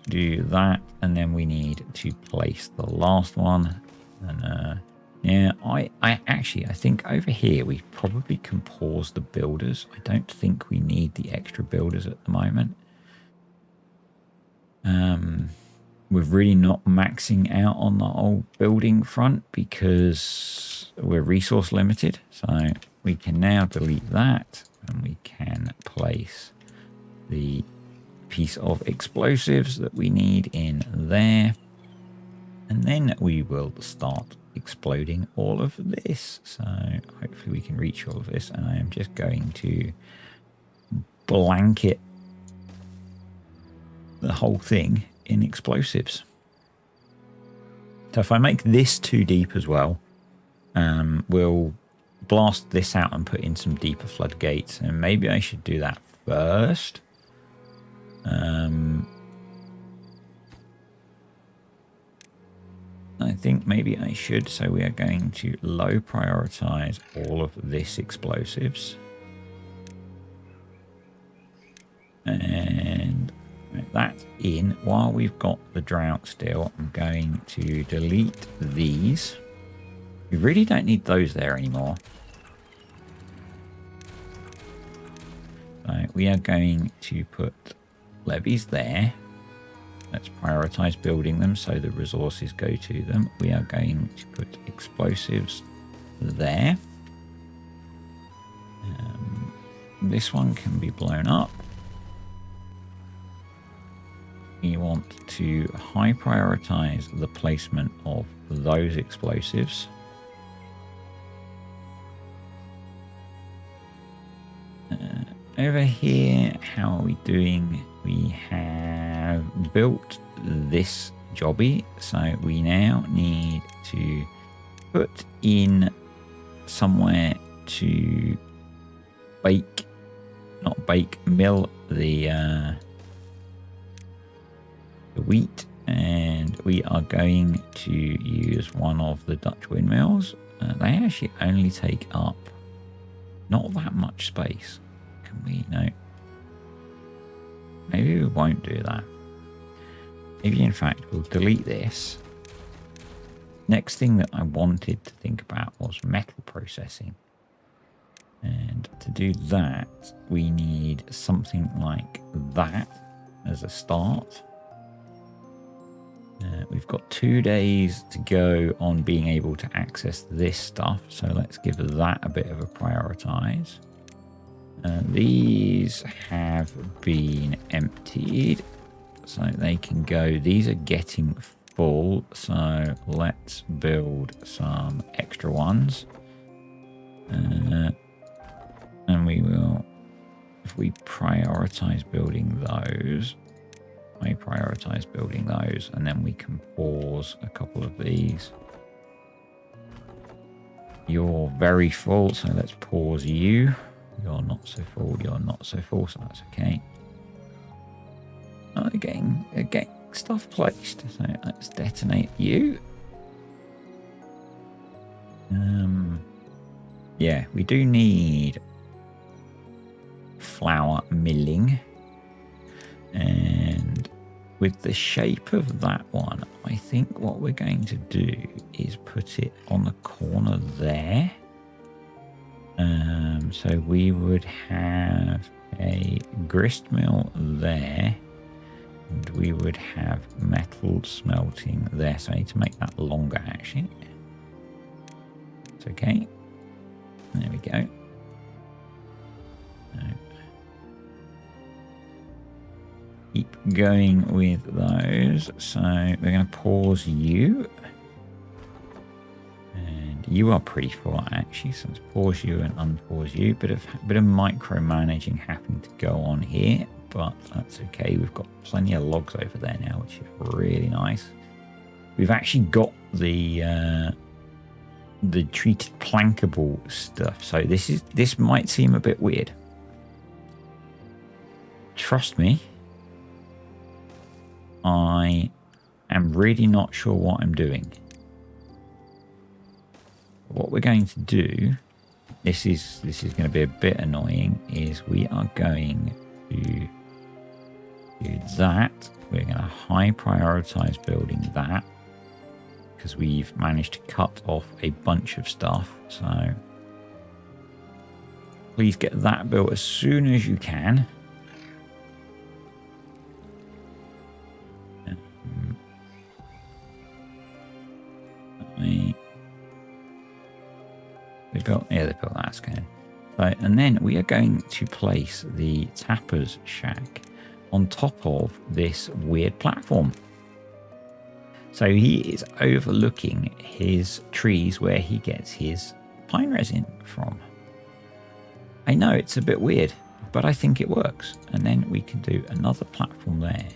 do that, and then we need to place the last one And yeah, I think over here we probably can pause the builders. I don't think we need the extra builders at the moment. We're really not maxing out on the whole building front because we're resource limited. So we can now delete that and we can place the piece of explosives that we need in there. And then we will start exploding all of this. So hopefully we can reach all of this. And I am just going to blanket the whole thing in explosives. So if I make this too deep as well, we'll blast this out and put in some deeper floodgates. And maybe I should do that first. I think maybe I should. So we are going to low prioritize all of this explosives. And that in. While we've got the drought still, I'm going to delete these. We really don't need those there anymore. So we are going to put levees there. Let's prioritize building them so the resources go to them. We are going to put explosives there. This one can be blown up. We want to high prioritize the placement of those explosives. Over here, how are we doing? We have built this jobby, so we now need to put in somewhere to mill the wheat, and we are going to use one of the Dutch windmills. They actually only take up not that much space. Can we? No. Maybe we won't do that. Maybe in fact we'll delete this. Next thing that I wanted to think about was metal processing. And to do that, we need something like that as a start. We've got 2 days to go on being able to access this stuff. So let's give that a bit of a prioritize. These have been emptied, so they can go. These are getting full, so let's build some extra ones. And we will, if we prioritize building those, I prioritize building those, and then we can pause a couple of these. You're very full, so let's pause you. You're not so full, you're not so full, so that's okay. Getting stuff placed, so let's detonate you. Yeah, we do need flour milling. And with the shape of that one, I think what we're going to do is put it on the corner there. So we would have a grist mill there, and we would have metal smelting there. So I need to make that longer, actually. It's okay. There we go. Keep going with those. So we're going to pause you. You are pretty full, actually, so let's pause you and unpause you. Bit of micromanaging having to go on here, but that's okay. We've got plenty of logs over there now, which is really nice. We've actually got the treated plankable stuff, so this might seem a bit weird. Trust me, I am really not sure what I'm doing. What we're going to do, this is going to be a bit annoying, is we are going to do that. We're going to high prioritize building that. because we've managed to cut off a bunch of stuff. So please get that built as soon as you can. They built that. That's good. So, and then we are going to place the tapper's shack on top of this weird platform. So he is overlooking his trees where he gets his pine resin from. I know it's a bit weird, but I think it works. And then we can do another platform there.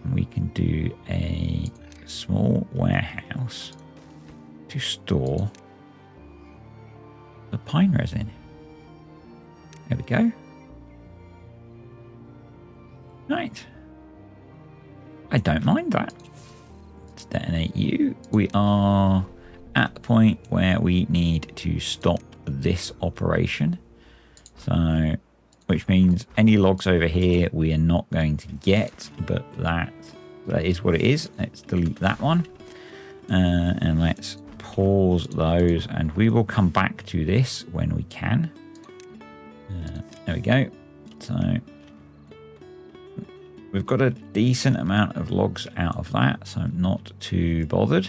And we can do a small warehouse to store the pine resin. There we go. Right. I don't mind that. Let's detonate you. We are at the point where we need to stop this operation. So, which means any logs over here we are not going to get, but that is what it is. Let's delete that one. And let's pause those, and we will come back to this when we can. There we go. So we've got a decent amount of logs out of that, so not too bothered.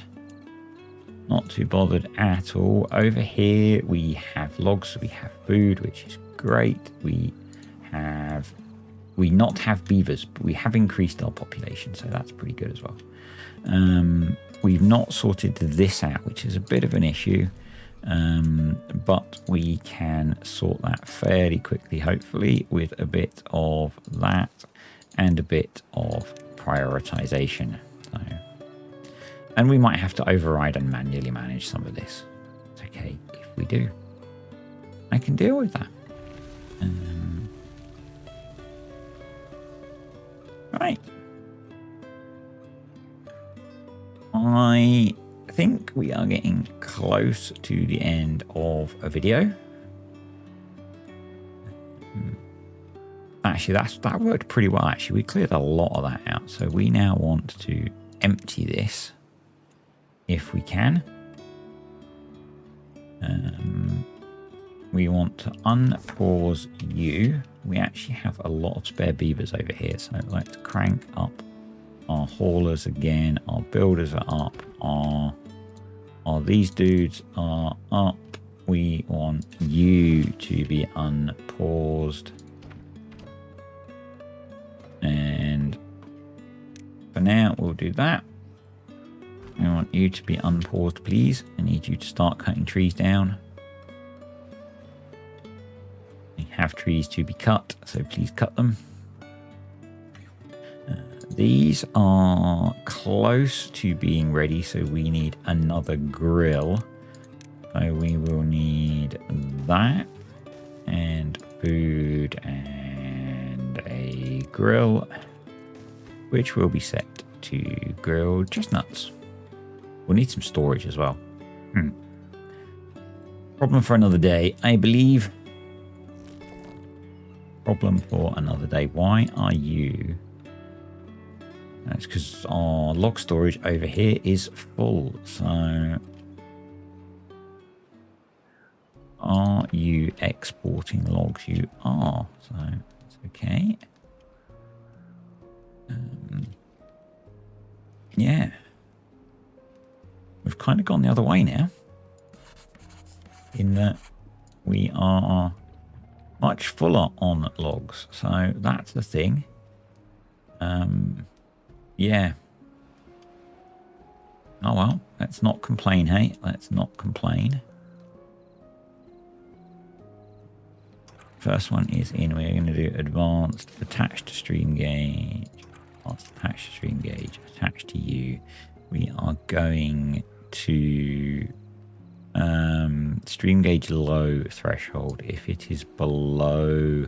Not too bothered at all. Over here we have logs, we have food, which is great. We not have beavers, but we have increased our population, so that's pretty good as well. We've not sorted this out, which is a bit of an issue, but we can sort that fairly quickly, hopefully, with a bit of that and a bit of prioritization. So, and we might have to override and manually manage some of this. It's okay if we do. I can deal with that. Right. I think we are getting close to the end of a video. Actually, that worked pretty well. Actually, we cleared a lot of that out. So we now want to empty this if we can. We want to unpause you. We actually have a lot of spare beavers over here. So let's crank up our haulers again. Our builders are up. These dudes are up. We want you to be unpaused. And for now, we'll do that. We want you to be unpaused, please. I need you to start cutting trees down. We have trees to be cut, so please cut them. These are close to being ready, so we need another grill. So we will need that, and food, and a grill, which will be set to grilled chestnuts. We'll need some storage as well. Problem for another day, I believe. Problem for another day. Why are you... That's because our log storage over here is full. So are you exporting logs? You are. So it's okay. Yeah. We've kind of gone the other way now. In that we are much fuller on logs. So that's the thing. Yeah. Oh well, let's not complain, hey? Let's not complain. First one is in. We're going to do advanced, attached to stream gauge. Advanced, attached to stream gauge, attached to you. We are going to stream gauge low threshold. If it is below,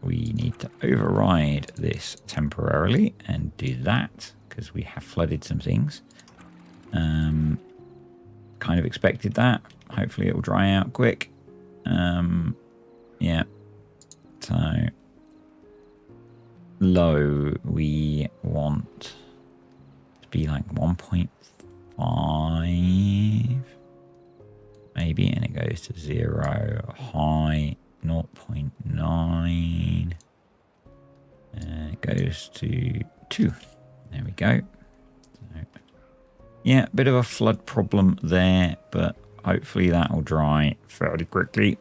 we need to override this temporarily and do that because we have flooded some things. Kind of expected that. Hopefully it will dry out quick. Yeah. So low, we want to be like 1.5 maybe, and it goes to 0, high 0.9, and it goes to 2. There we go. So, yeah, a bit of a flood problem there, but hopefully that will dry fairly quickly.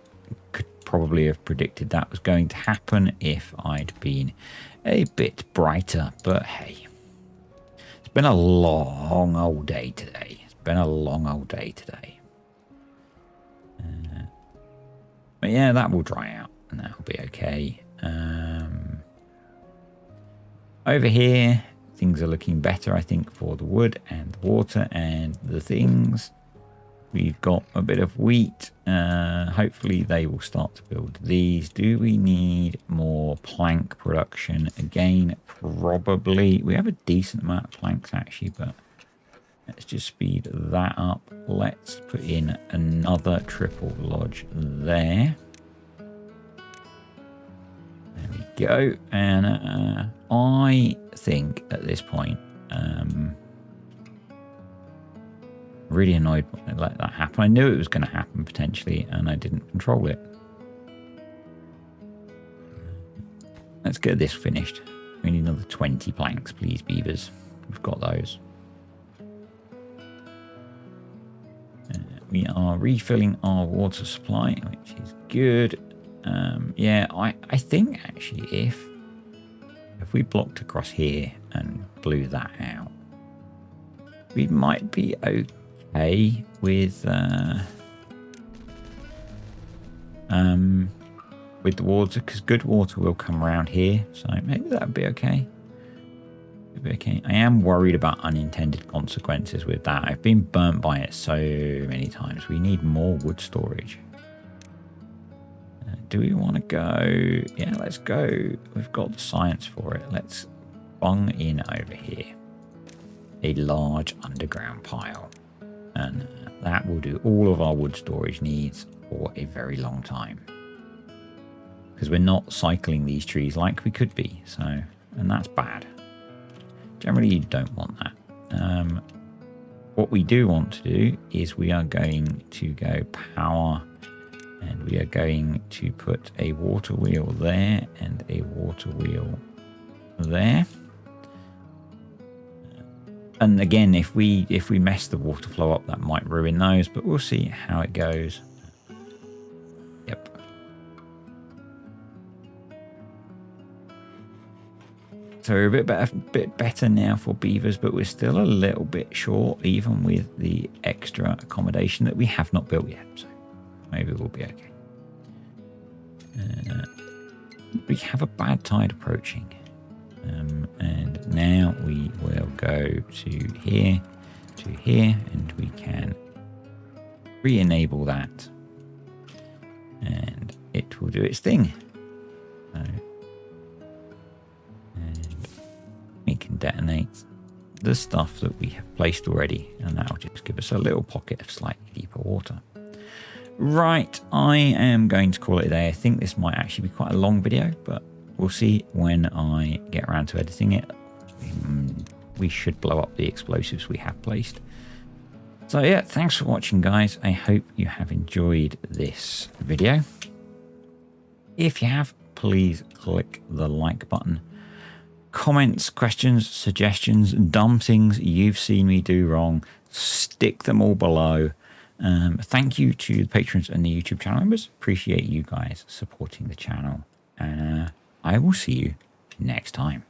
Could probably have predicted that was going to happen if I'd been a bit brighter, but hey, it's been a long old day today. But yeah, that will dry out and that'll be okay. Over here, things are looking better, I think, for the wood and the water and the things. We've got a bit of wheat. Hopefully they will start to build these. Do we need more plank production? Again, probably. We have a decent amount of planks actually, but let's just speed that up. Let's put in another triple lodge there. There we go. And I think at this point, really annoyed when I let that happen. I knew it was going to happen potentially, and I didn't control it. Let's get this finished. We need another 20 planks, please, beavers. We've got those. We are refilling our water supply, which is good. Yeah, I think actually if we blocked across here and blew that out, we might be okay with the water, because good water will come around here, so maybe that would be okay. It'd be okay. I am worried about unintended consequences with that. I've been burnt by it so many times. We need more wood storage. Do we want to go? Yeah, let's go. We've got the science for it. Let's bung in over here a large underground pile, and that will do all of our wood storage needs for a very long time, because we're not cycling these trees like we could be. So, and that's bad. Generally, you don't want that. What we do want to do is we are going to go power, and we are going to put a water wheel there and a water wheel there. And again, if we mess the water flow up, that might ruin those, but we'll see how it goes. Yep. So we're a bit better now for beavers, but we're still a little bit short, even with the extra accommodation that we have not built yet. So maybe we'll be okay. We have a bad tide approaching. And now we will go to here, and we can re-enable that, and it will do its thing. So, and we can detonate the stuff that we have placed already, and that will just give us a little pocket of slightly deeper water. Right, I am going to call it a day. I think this might actually be quite a long video, but we'll see when I get around to editing it. We should blow up the explosives we have placed. So yeah, thanks for watching, guys. I hope you have enjoyed this video. If you have, please click the like button. Comments, questions, suggestions, dumb things you've seen me do wrong, stick them all below. Thank you to the patrons and the YouTube channel members. Appreciate you guys supporting the channel. I will see you next time.